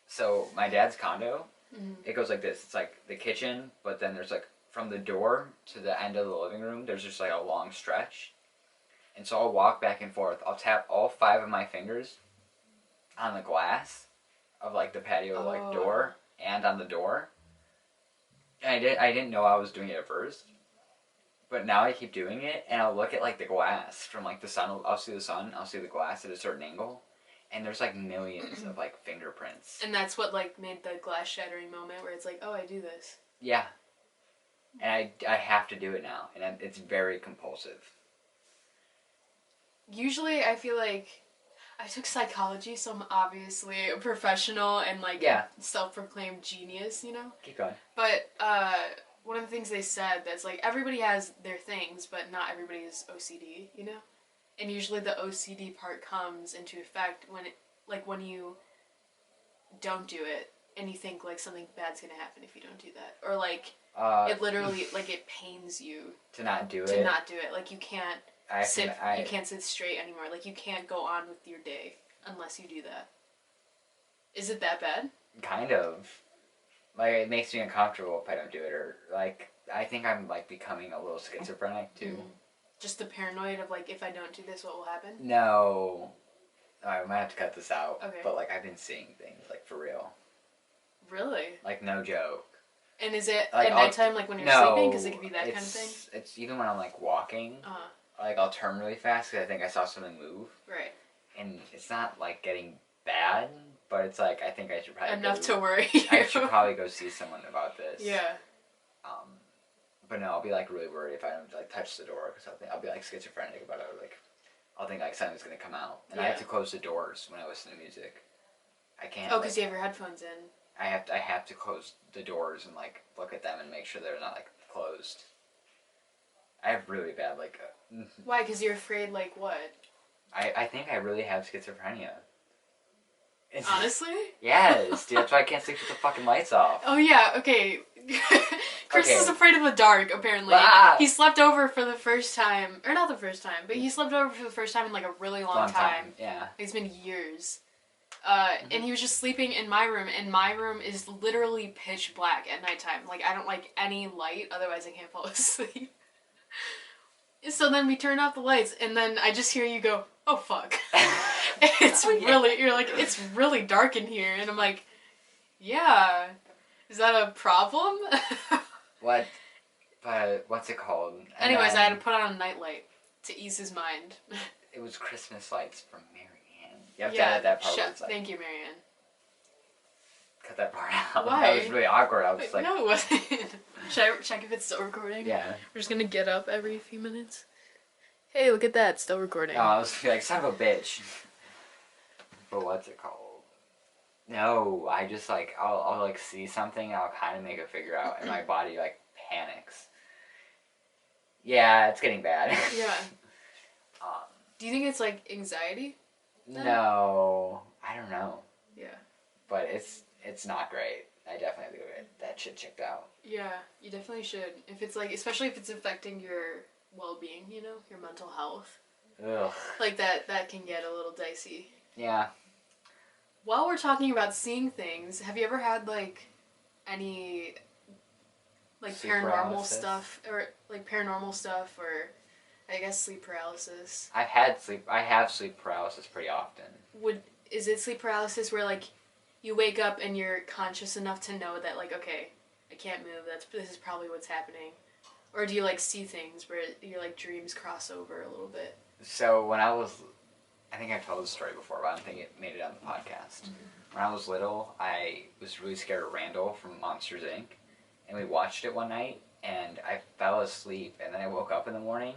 So my dad's condo, it goes like this. It's like the kitchen, but then there's like from the door to the end of the living room. There's just like a long stretch, and so I'll walk back and forth. I'll tap all 5 of my fingers on the glass of like the patio like door and on the door. And I didn't know I was doing it at first, but now I keep doing it, and I'll look at like the glass from like the sun. I'll see the sun. I'll see the glass at a certain angle, and there's like millions of like fingerprints. And that's what like made the glass shattering moment where it's like, oh, I do this. Yeah. And I have to do it now, and it's very compulsive. Usually, I feel like I took psychology, so I'm obviously a professional and like self-proclaimed genius, you know? Keep going. But one of the things they said that's like everybody has their things, but not everybody is OCD, you know? And usually the OCD part comes into effect when you don't do it and you think like something bad's gonna happen if you don't do that, or like it literally like it pains you to not do it. Like you can't. You can't sit straight anymore. Like, you can't go on with your day unless you do that. Is it that bad? Kind of. Like, it makes me uncomfortable if I don't do it, or, like, I think I'm, like, becoming a little schizophrenic, too. Just the paranoid of, like, if I don't do this, what will happen? No. I might have to cut this out. Okay. But, like, I've been seeing things, like, for real. Really? Like, no joke. And is it like, at nighttime, like, when you're sleeping? Because it could be that kind of thing? It's even when I'm, like, walking. Uh-huh. Like, I'll turn really fast because I think I saw something move. Right. And it's not, like, getting bad, but it's, like, I think I should probably enough to worry you. I should probably go see someone about this. Yeah. But no, I'll be, like, really worried if I don't, like, touch the door, because I'll be, like, schizophrenic about it, like... I'll think like something's gonna come out, and I have to close the doors when I listen to music. I can't. Oh, because you have your headphones in. I have to close the doors and like look at them and make sure they're not like closed. I have really bad like. Why? Because you're afraid like what? I think I really have schizophrenia. Honestly? Yes, dude. That's why I can't sleep with the fucking lights off. Oh yeah. Okay. Chris is afraid of the dark. Apparently, he slept over for the first time, or not the first time, but he slept over for the first time in like a really long time. Yeah. It's been years. And he was just sleeping in my room, and my room is literally pitch black at nighttime. Like, I don't like any light, otherwise I can't fall asleep. So then we turn off the lights, and then I just hear you go, oh fuck. You're like, it's really dark in here. And I'm like, yeah, is that a problem? What? But what's it called? Anyways, I had to put on a nightlight to ease his mind. It was Christmas lights from Marianne. You have to edit that part. Thank you, Marianne. Cut that part out. Why? That was really awkward. I was like... No, it wasn't. Should I check if it's still recording? Yeah. We're just gonna get up every few minutes. Hey, look at that. Still recording. Oh, I was like, son of a bitch. But what's it called? No, I just like, I'll like see something and I'll kind of make a figure out and my body like panics. Yeah, it's getting bad. Yeah. Do you think it's like anxiety? No, I don't know. Yeah. But it's not great. I definitely have to go get that shit checked out. Yeah, you definitely should. If it's like, especially if it's affecting your well-being, you know, your mental health. Ugh. Like that can get a little dicey. Yeah. While we're talking about seeing things, have you ever had like any like Sleep paranormal paralysis? stuff or like paranormal stuff or I guess sleep paralysis? I have sleep paralysis pretty often. Is it sleep paralysis where like you wake up and you're conscious enough to know that like, okay, I can't move, this is probably what's happening? Or do you like see things where your like dreams cross over a little bit? So when I think I've told this story before, but I don't think it made it on the podcast. Mm-hmm. When I was little, I was really scared of Randall from Monsters, Inc. And we watched it one night, and I fell asleep, and then I woke up in the morning,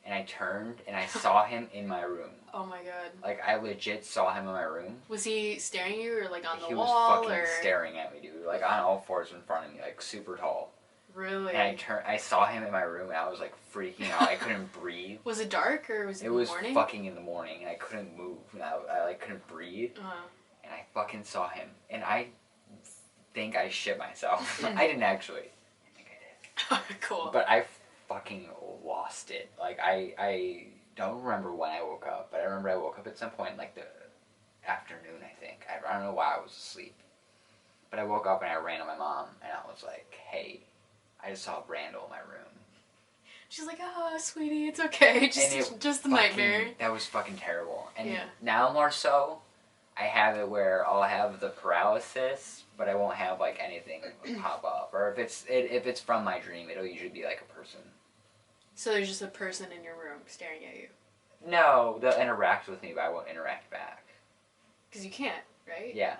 and I turned, and I saw him in my room. Oh my god. Like, I legit saw him in my room. Was he staring at you, or like on the wall? He was fucking staring at me, dude. Like, on all fours in front of me, like, super tall. Really? And I saw him in my room, and I was, like, freaking out. I couldn't breathe. Was it dark, or was it in the morning? It was fucking in the morning, and I couldn't move, and I like, couldn't breathe. And I fucking saw him, and I think I shit myself. I didn't actually. I think I did. Cool. But I fucking lost it. Like, I don't remember when I woke up, but I remember I woke up at some point in, like, the afternoon, I think. I don't know why I was asleep. But I woke up, and I ran to my mom, and I was like, hey, I just saw Randall in my room. She's like, oh, sweetie, it's okay. Just a nightmare. That was fucking terrible. And now more so, I have it where I'll have the paralysis, but I won't have like anything pop up. Or if it's from my dream, it'll usually be like a person. So there's just a person in your room staring at you? No, they'll interact with me, but I won't interact back. Because you can't, right? Yeah.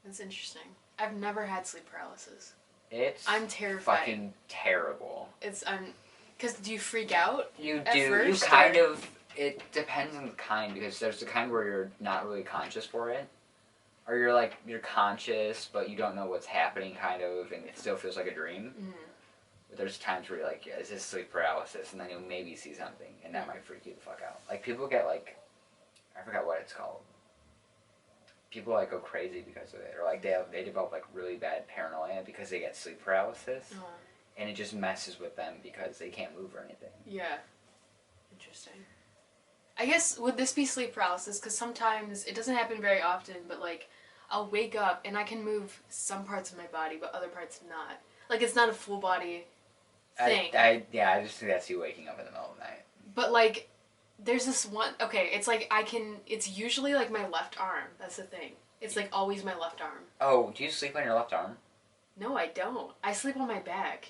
That's interesting. I've never had sleep paralysis. I'm terrified. Fucking terrible. Because do you freak out? You do. You kind of. It depends on the kind, because there's the kind where you're not really conscious for it, or you're conscious but you don't know what's happening, kind of, and it still feels like a dream. Mm-hmm. But there's times where you're like, yeah, is this sleep paralysis, and then you'll maybe see something, and that might freak you the fuck out. Like people get like, I forgot what it's called. People like go crazy because of it, or like they develop like really bad paranoia because they get sleep paralysis, and it just messes with them because they can't move or anything. Yeah. Interesting. I guess, would this be sleep paralysis? Because sometimes, it doesn't happen very often, but like, I'll wake up and I can move some parts of my body, but other parts not. Like, it's not a full body thing. I just think that's you waking up in the middle of the night. But like, there's this one, okay, it's like it's usually like my left arm, that's the thing. It's like always my left arm. Oh, do you sleep on your left arm? No, I don't. I sleep on my back.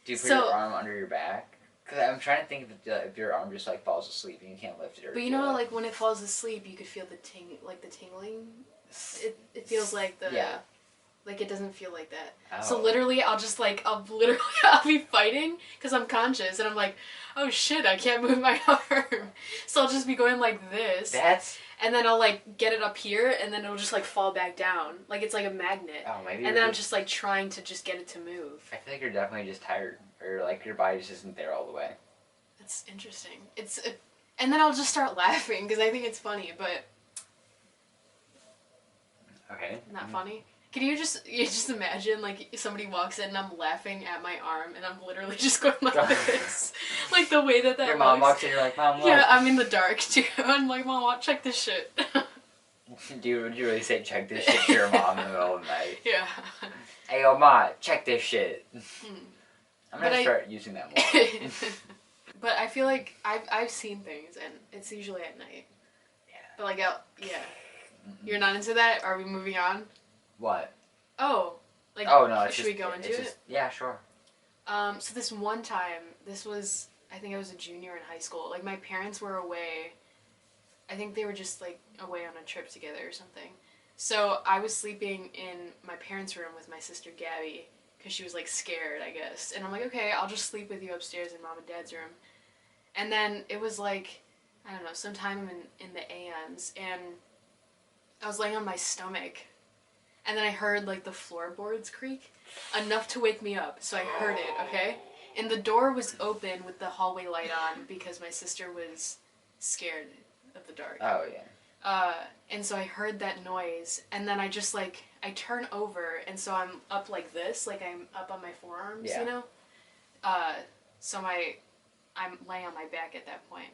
Do you put your arm under your back? Because I'm trying to think if your arm just like falls asleep and you can't lift it. Or but you know, like when it falls asleep, you could feel the tingling. It feels like the. Yeah. Like, it doesn't feel like that. Oh. So literally, I'll be fighting because I'm conscious, and I'm like, oh shit, I can't move my arm. So I'll just be going like this. And then I'll, like, get it up here, and then it'll just, like, fall back down. Like, it's like a magnet. Oh, maybe. And then I'm just, like, trying to just get it to move. I feel like you're definitely just tired. Or, like, your body just isn't there all the way. That's interesting. And then I'll just start laughing, because I think it's funny, but... Okay. Not funny? Can you just imagine, like, somebody walks in and I'm laughing at my arm and I'm literally just going like this? Like, the way that Your mom walks in, you're like, Mom, look. Yeah, I'm in the dark, too. I'm like, Mom, check this shit. Would you really say, check this shit to your mom in the middle of the night? Yeah. Hey, yo, Ma, check this shit. I'm gonna start using that more. But I feel like I've seen things, and it's usually at night. Yeah. But, like, yeah. You're not into that? Are we moving on? What? Oh. Like, oh, no, should we go into it? Yeah, sure. So this one time, I think I was a junior in high school. Like, my parents were away. I think they were just, like, away on a trip together or something. So I was sleeping in my parents' room with my sister Gabby, because she was, like, scared, I guess. And I'm like, okay, I'll just sleep with you upstairs in Mom and Dad's room. And then it was, like, I don't know, sometime in the AMs, and I was laying on my stomach. And then I heard, like, the floorboards creak, enough to wake me up. So I heard it, okay? And the door was open with the hallway light on because my sister was scared of the dark. Oh, yeah. And so I heard that noise, and then I just, like, I turn over, and so I'm up like this, like I'm up on my forearms, you know? So I'm laying on my back at that point.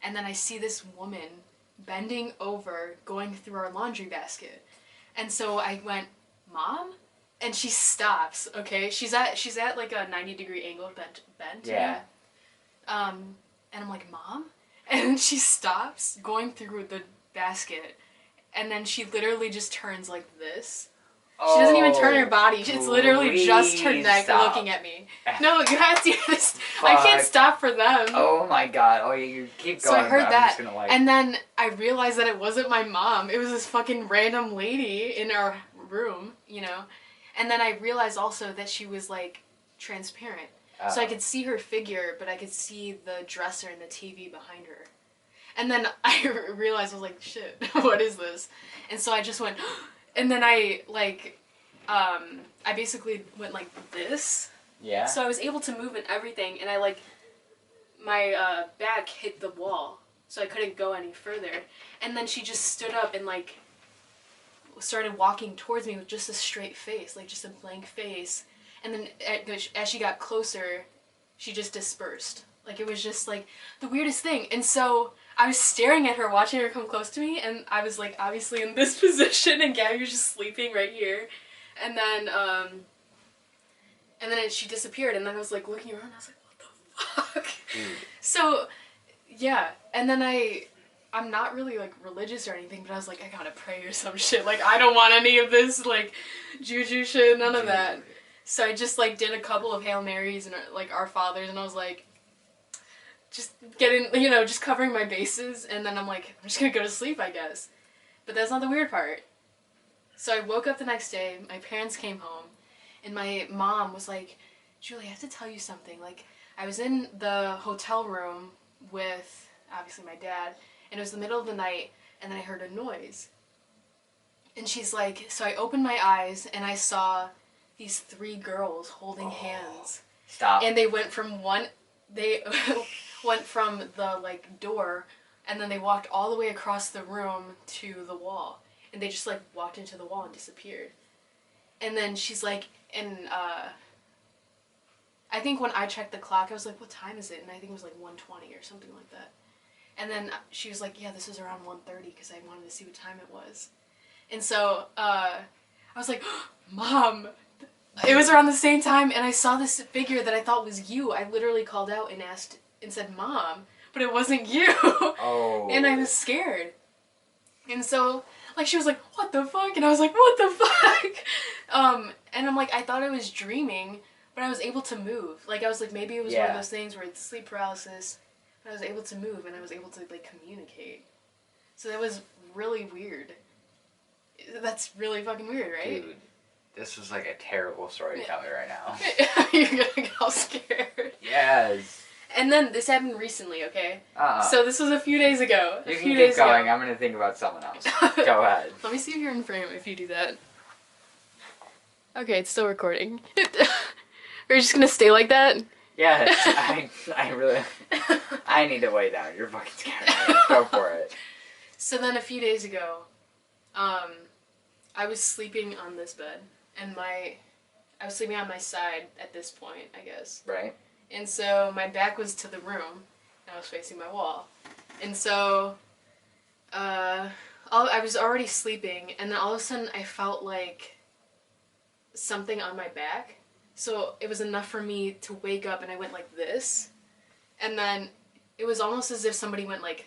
And then I see this woman bending over, going through our laundry basket. And so I went, Mom? And she stops, okay? She's at like a 90-degree angle bent. Yeah. And I'm like, Mom? And she stops going through the basket, and then she literally just turns like this. She doesn't even turn her body. It's literally just her neck looking at me. No, you have to. I can't stop for them. Oh my god. Oh, you keep going. So I heard that, I'm just gonna, and then I realized that it wasn't my mom. It was this fucking random lady in our room, you know? And then I realized also that she was, like, transparent. So I could see her figure, but I could see the dresser and the TV behind her. And then I realized, I was like, shit, what is this? And so I just went... And then I, like, I basically went like this. Yeah. So I was able to move and everything, and I, like, my back hit the wall, so I couldn't go any further. And then she just stood up and, like, started walking towards me with just a straight face, like, just a blank face. And then as she got closer, she just dispersed. Like, it was just, like, the weirdest thing. And so I was staring at her, watching her come close to me, and I was, like, obviously in this position, and Gabby was just sleeping right here. And then she disappeared, and then I was, like, looking around, and I was like, what the fuck? So, yeah. And then I'm not really, like, religious or anything, but I was like, I gotta pray or some shit. Like, I don't want any of this, like, juju shit, none of that. So I just, like, did a couple of Hail Marys and, like, Our Fathers, and I was like, just getting, you know, just covering my bases, and then I'm like, I'm just gonna go to sleep, I guess. But that's not the weird part. So I woke up the next day, my parents came home, and my mom was like, Julie, I have to tell you something. Like, I was in the hotel room with, obviously, my dad, and it was the middle of the night, and then I heard a noise. And she's like, so I opened my eyes, and I saw these 3 girls holding hands. Stop. And they went from they went from the, like, door, and then they walked all the way across the room to the wall. And they just, like, walked into the wall and disappeared. And then she's like, and, I think when I checked the clock, I was like, what time is it? And I think it was, like, 1:20 or something like that. And then she was like, yeah, this is around 1:30, because I wanted to see what time it was. And so, I was like, Mom! It was around the same time, and I saw this figure that I thought was you. I literally called out and asked, and said, Mom, but it wasn't you. Oh. And I was scared. And so, like, she was like, what the fuck? And I was like, what the fuck? And I'm like, I thought I was dreaming, but I was able to move. Like, I was like, maybe it was one of those things where it's sleep paralysis, but I was able to move, and I was able to, like, communicate. So that was really weird. That's really fucking weird, right? Dude. This was like a terrible story to tell me right now. You're gonna get all scared. Yes. And then this happened recently, okay? Uh-uh. So this was a few days ago. You can keep going. I'm gonna think about someone else. Go ahead. Let me see if you're in frame if you do that. Okay, it's still recording. Are you just gonna stay like that? Yes. I really... I need to lay down. You're fucking scared. Go for it. So then a few days ago, I was sleeping on this bed, and I was sleeping on my side at this point, I guess. Right. And so my back was to the room, and I was facing my wall. And so, I was already sleeping, and then all of a sudden I felt like something on my back. So it was enough for me to wake up, and I went like this. And then it was almost as if somebody went like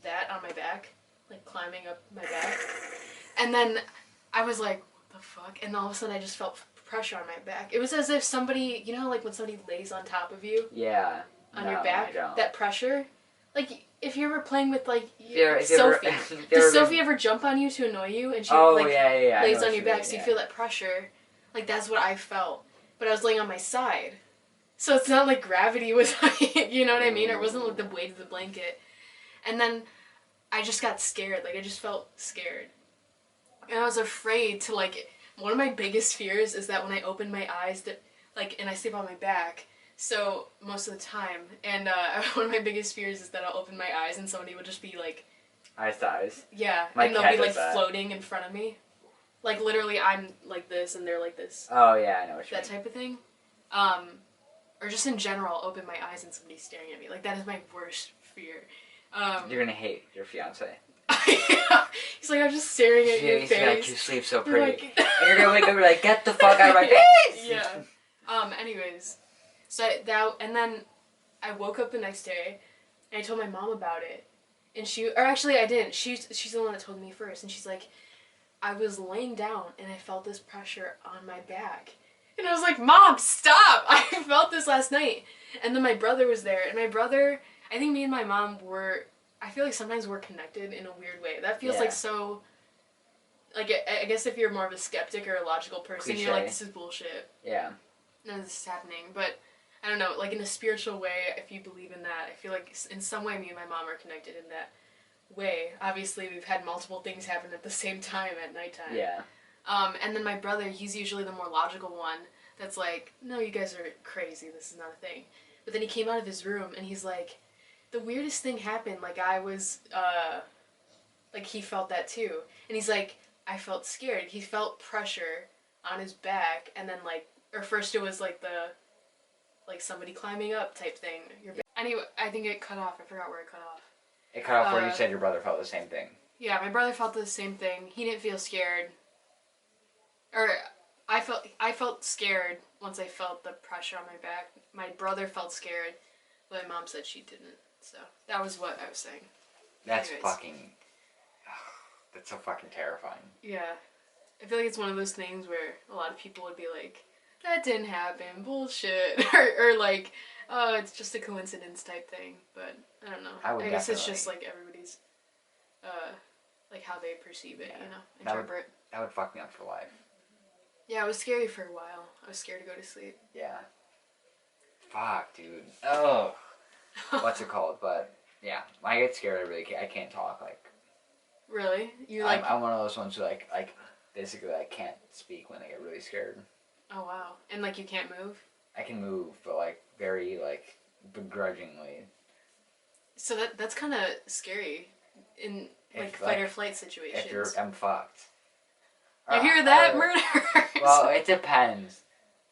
that on my back, like climbing up my back. And then I was like, what the fuck? And all of a sudden I just felt pressure on my back. It was as if somebody, you know, like when somebody lays on top of you? Yeah. On your back? That pressure? Like, if you're ever playing with, like, Sophie. Does Sophie ever jump on you to annoy you? And she, lays on your back, so you feel that pressure. Like, that's what I felt. But I was laying on my side. So it's not like gravity was, you know what I mean? Or it wasn't like the weight of the blanket. And then I just got scared. Like, I just felt scared. And I was afraid to, like... One of my biggest fears is that when I open my eyes, that like, and I sleep on my back, so most of the time, and one of my biggest fears is that I'll open my eyes and somebody will just be like... Eyes to eyes? Yeah, and they'll be like floating in front of me. Like literally I'm like this and they're like this. Oh yeah, I know what you mean. That type of thing. Or just in general, I'll open my eyes and somebody's staring at me. Like that is my worst fear. You're gonna hate your fiance. He's like, I'm just staring at your face. Like, you sleep so pretty. And you're gonna wake up and be like, get the fuck out of my face! Yeah. Anyways. So and then I woke up the next day and I told my mom about it. And I didn't. She's the one that told me first. And she's like, I was laying down and I felt this pressure on my back. And I was like, Mom, stop! I felt this last night. And then my brother was there. And my brother, I think me and my mom I feel like sometimes we're connected in a weird way. That feels like so... Like, I guess if you're more of a skeptic or a logical person, you're like, this is bullshit. Yeah. None of this is happening. But, I don't know, like in a spiritual way, if you believe in that, I feel like in some way me and my mom are connected in that way. Obviously, we've had multiple things happen at the same time at nighttime. Yeah. And then my brother, he's usually the more logical one that's like, no, you guys are crazy, this is not a thing. But then he came out of his room and he's like, the weirdest thing happened, like I was, like he felt that too. And he's like, I felt scared. He felt pressure on his back and then like, or first it was like like somebody climbing up type thing. Anyway, I think it cut off. I forgot where it cut off. It cut off where you said your brother felt the same thing. Yeah, my brother felt the same thing. He didn't feel scared. Or I felt scared once I felt the pressure on my back. My brother felt scared, but my mom said she didn't. So that was what I was saying. That's that's so fucking terrifying. Yeah. I feel like it's one of those things where a lot of people would be like, that didn't happen, bullshit. or like, oh, it's just a coincidence type thing. But I don't know. I guess it's just like everybody's, like how they perceive it, you know, interpret. That would fuck me up for life. Yeah, it was scary for a while. I was scared to go to sleep. Yeah. Fuck, dude. Oh. What's it called? But yeah, when I get scared, I can't talk. Like, really? I'm one of those ones who like basically I can't speak when I get really scared. Oh wow! And like you can't move? I can move, but like very like begrudgingly. So that's kind of scary in like fight or flight situations. I'm fucked. You hear that, murderers? Well, it depends,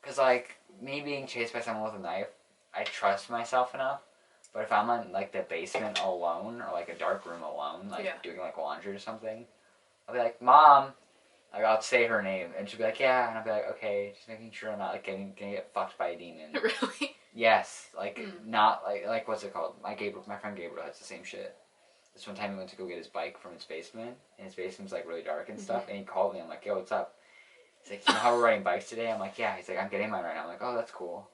cause like me being chased by someone with a knife, I trust myself enough. But if I'm in, like, the basement alone, or, like, a dark room alone, like, doing, like, laundry or something, I'll be like, Mom! Like, I'll say her name, and she'll be like, yeah, and I'll be like, okay, just making sure I'm not, like, gonna get fucked by a demon. Really? Yes, like, not, like, what's it called? My friend Gabriel has the same shit. This one time he went to go get his bike from his basement, and his basement's, like, really dark and stuff, and he called me, I'm like, yo, what's up? He's like, you know how we're riding bikes today? I'm like, yeah. He's like, I'm getting mine right now. I'm like, oh, that's cool.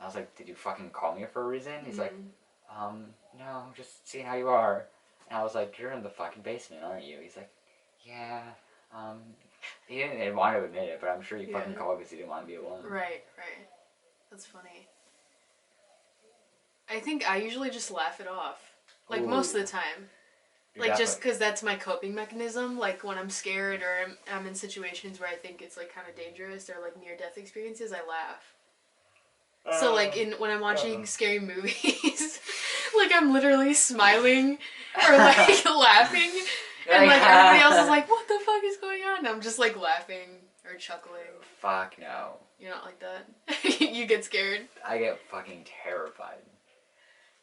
I was like, did you fucking call me for a reason? He's like, no, just seeing how you are. And I was like, you're in the fucking basement, aren't you? He's like, yeah, He didn't want to admit it, but I'm sure he Yeah. fucking called because he didn't want to be alone. Right. That's funny. I think I usually just laugh it off. Like, most of the time. You're Like, just because that's my coping mechanism. Like, when I'm scared or I'm in situations where I think it's, like, kind of dangerous or, like, near-death experiences, I laugh. So, like, when I'm watching scary movies, like, I'm literally smiling or, like, laughing. And, like, everybody else is like, what the fuck is going on? And I'm just, like, laughing or chuckling. Fuck no. You're not like that? You get scared? I get fucking terrified.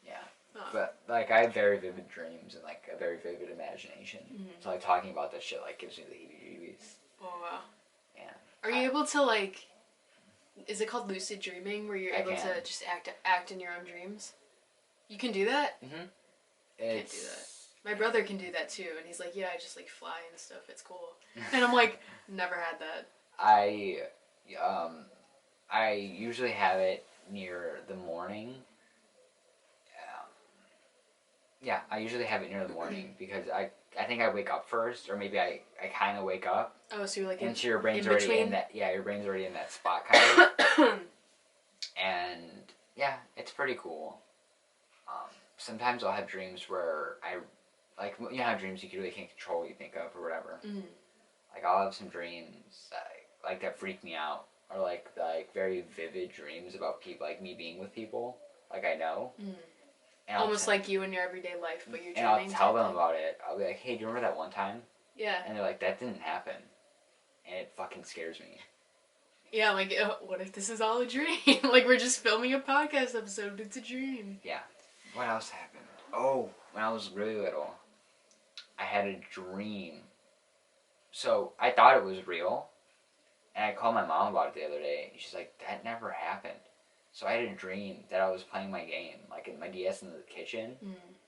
Yeah. Oh. But, like, I have very vivid dreams and, like, a very vivid imagination. Mm-hmm. So, like, talking about this shit, like, gives me the heebie-jeebies. Oh, wow. Yeah. Are you able to, like... Is it called lucid dreaming, where you're able to just act in your own dreams? You can do that? Mm-hmm. I can't do that. My brother can do that too, and he's like, yeah, I just like fly and stuff, it's cool. And I'm like, never had that. I usually have it near the morning. Yeah, I usually have it near the morning because I think I wake up first, or maybe I kind of wake up. Oh, so you're like and so your brain's in already between? in that. Yeah, your brain's already in that spot kind of. And yeah, it's pretty cool. Sometimes I'll have dreams where like, you know how dreams you really can't control what you think of or whatever. Mm. Like, I'll have some dreams that freak me out, or like very vivid dreams about people, like me being with people, like I know. Mm. And almost like you in your everyday life, but you're dreaming. And I'll tell them about it. I'll be like, hey, do you remember that one time? Yeah. And they're like, that didn't happen. And it fucking scares me. Yeah, like, what if this is all a dream? Like, we're just filming a podcast episode, it's a dream. Yeah. What else happened? Oh, when I was really little, I had a dream. So, I thought it was real. And I called my mom about it the other day. And she's like, that never happened. So I had a dream that I was playing my game, like in my DS in the kitchen,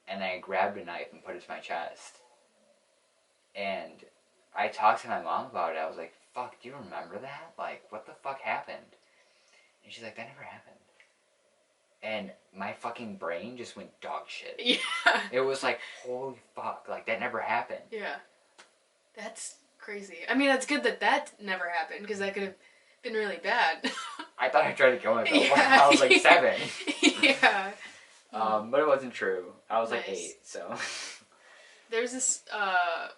and I grabbed a knife and put it to my chest. And I talked to my mom about it. I was like, fuck, do you remember that? Like, what the fuck happened? And she's like, that never happened. And my fucking brain just went dog shit. Yeah. It was like, holy fuck, like, that never happened. Yeah. That's crazy. I mean, it's good that never happened, because that could have been really bad. I thought I tried to kill myself when I was like 7. Yeah. But it wasn't true. I was like Nice. 8, so. There's this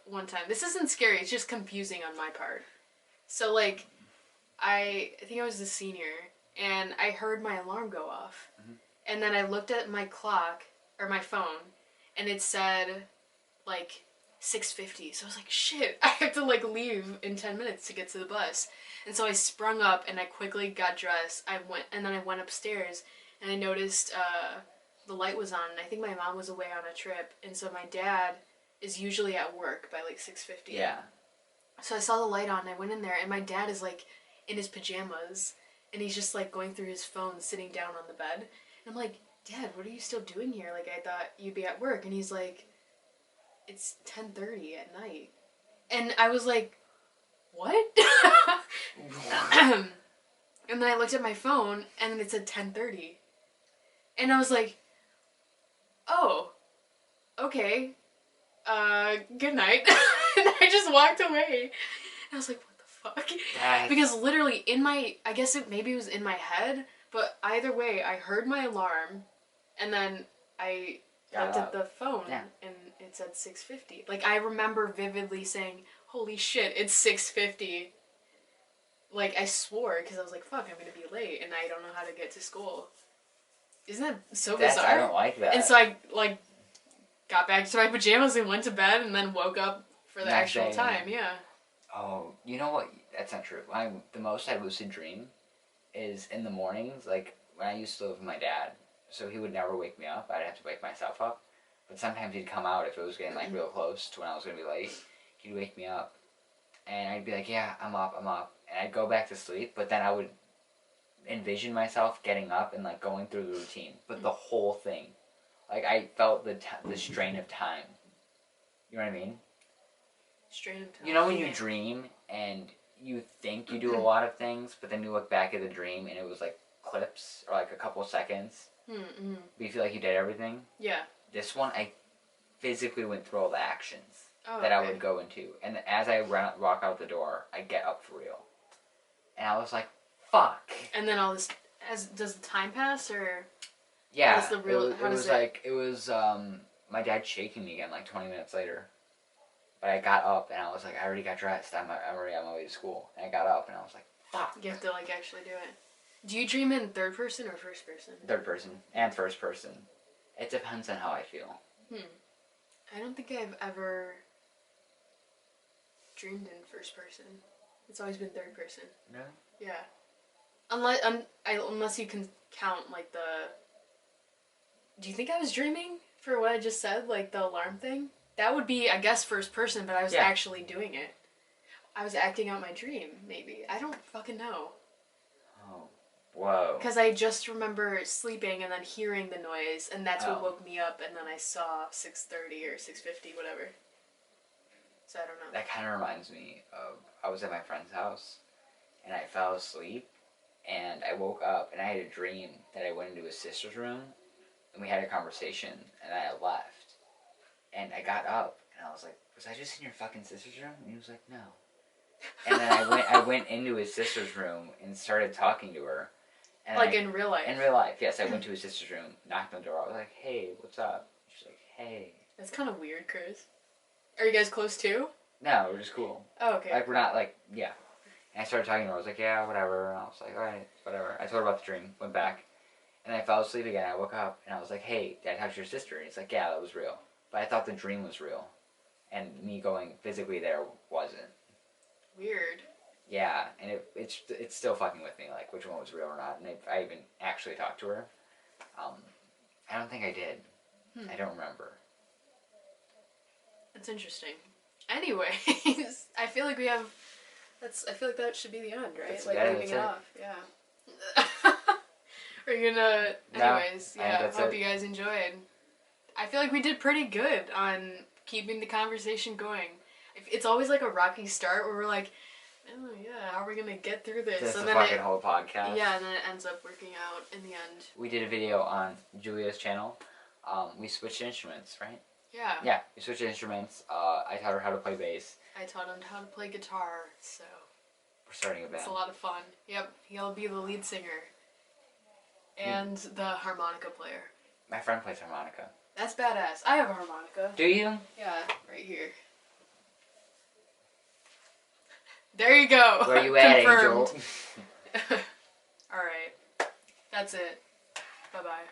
one time. This isn't scary. It's just confusing on my part. So like, I think I was a senior, and I heard my alarm go off, and then I looked at my clock or my phone, and it said like 6:50. So I was like, shit, I have to like leave in 10 minutes to get to the bus. And so I sprung up and I quickly got dressed. I went upstairs, and I noticed the light was on. And I think my mom was away on a trip, and so my dad is usually at work by like 6:50. Yeah. So I saw the light on, and I went in there, and my dad is like in his pajamas, and he's just like going through his phone, sitting down on the bed. And I'm like, Dad, what are you still doing here? Like, I thought you'd be at work. And he's like, it's 10:30 at night. And I was like, what? And then I looked at my phone, and it said 10:30. And I was like, oh, okay. Good night. And I just walked away. And I was like, what the fuck? Because literally I guess maybe it was in my head, but either way, I heard my alarm, and then I looked at the phone, and it said 6:50. Like, I remember vividly saying, holy shit, it's 6:50. Like, I swore, because I was like, fuck, I'm gonna be late, and I don't know how to get to school. Isn't that so bizarre? I don't like that. And so I, like, got back to my pajamas and went to bed, and then woke up for the actual time, yeah. Oh, you know what? That's not true. The most I lucid dream is in the mornings, like, when I used to live with my dad. So he would never wake me up. I'd have to wake myself up. But sometimes he'd come out if it was getting, like, real close to when I was going to be late. He'd wake me up. And I'd be like, yeah, I'm up. And I'd go back to sleep, but then I would envision myself getting up and, like, going through the routine. But the whole thing. Like, I felt the strain of time. You know what I mean? Strain of time. You know when you dream and you think you do a lot of things, but then you look back at the dream and it was, like, clips or, like, a couple seconds. Mm-hmm. But you feel like you did everything? Yeah. This one, I physically went through all the actions. Oh, that I okay. would go into. And as I walk out the door, I get up for real. And I was like, fuck. And then all this, does the time pass, or Yeah, what's the real? it was like, it was my dad shaking me again like 20 minutes later. But I got up and I was like, I already got dressed. I'm already on my way to school. And I got up and I was like, fuck. You have to like actually do it. Do you dream in third person or first person? Third person and first person. It depends on how I feel. I don't think I've ever dreamed in first person. It's always been third person. Really? Yeah. Unless you can count like the. Do you think I was dreaming for what I just said, like the alarm thing? That would be, I guess, first person, but I was actually doing it. I was acting out my dream, maybe. I don't fucking know. Oh, whoa. Because I just remember sleeping and then hearing the noise, and that's what woke me up, and then I saw 6:30 or 6:50, whatever. So I don't know. That kind of reminds me of, I was at my friend's house, and I fell asleep, and I woke up, and I had a dream that I went into his sister's room, and we had a conversation, and I left. And I got up, and I was like, was I just in your fucking sister's room? And he was like, no. And then I went into his sister's room and started talking to her. And like in real life? In real life, yes. I went to his sister's room, knocked on the door. I was like, hey, what's up? She's like, hey. That's kind of weird, Chris. Are you guys close too? No, we're just cool. Oh, okay. Like, we're not, like, yeah. And I started talking to her. I was like, yeah, whatever. And I was like, alright, whatever. I told her about the dream, went back. And I fell asleep again. I woke up, and I was like, hey, did I talk to your sister? And he's like, yeah, that was real. But I thought the dream was real. And me going physically there wasn't. Weird. Yeah, and it's still fucking with me, like, which one was real or not. And I even actually talked to her. I don't think I did. I don't remember. That's interesting. Anyways, I feel like I feel like that should be the end, right? Like, leaving it off. Yeah. Are you gonna... Anyways, yeah, hope you guys enjoyed. I feel like we did pretty good on keeping the conversation going. It's always like a rocky start where we're like, oh yeah, how are we gonna get through this? This and is then the fucking whole podcast. Yeah, and then it ends up working out in the end. We did a video on Julia's channel. We switched instruments, right? Yeah. Yeah, we switched instruments. I taught her how to play bass. I taught him how to play guitar, so... We're starting a band. It's a lot of fun. Yep, he'll be the lead singer. And the harmonica player. My friend plays harmonica. That's badass. I have a harmonica. Do you? Yeah, right here. There you go. Where you at, Angel? Alright. That's it. Bye-bye.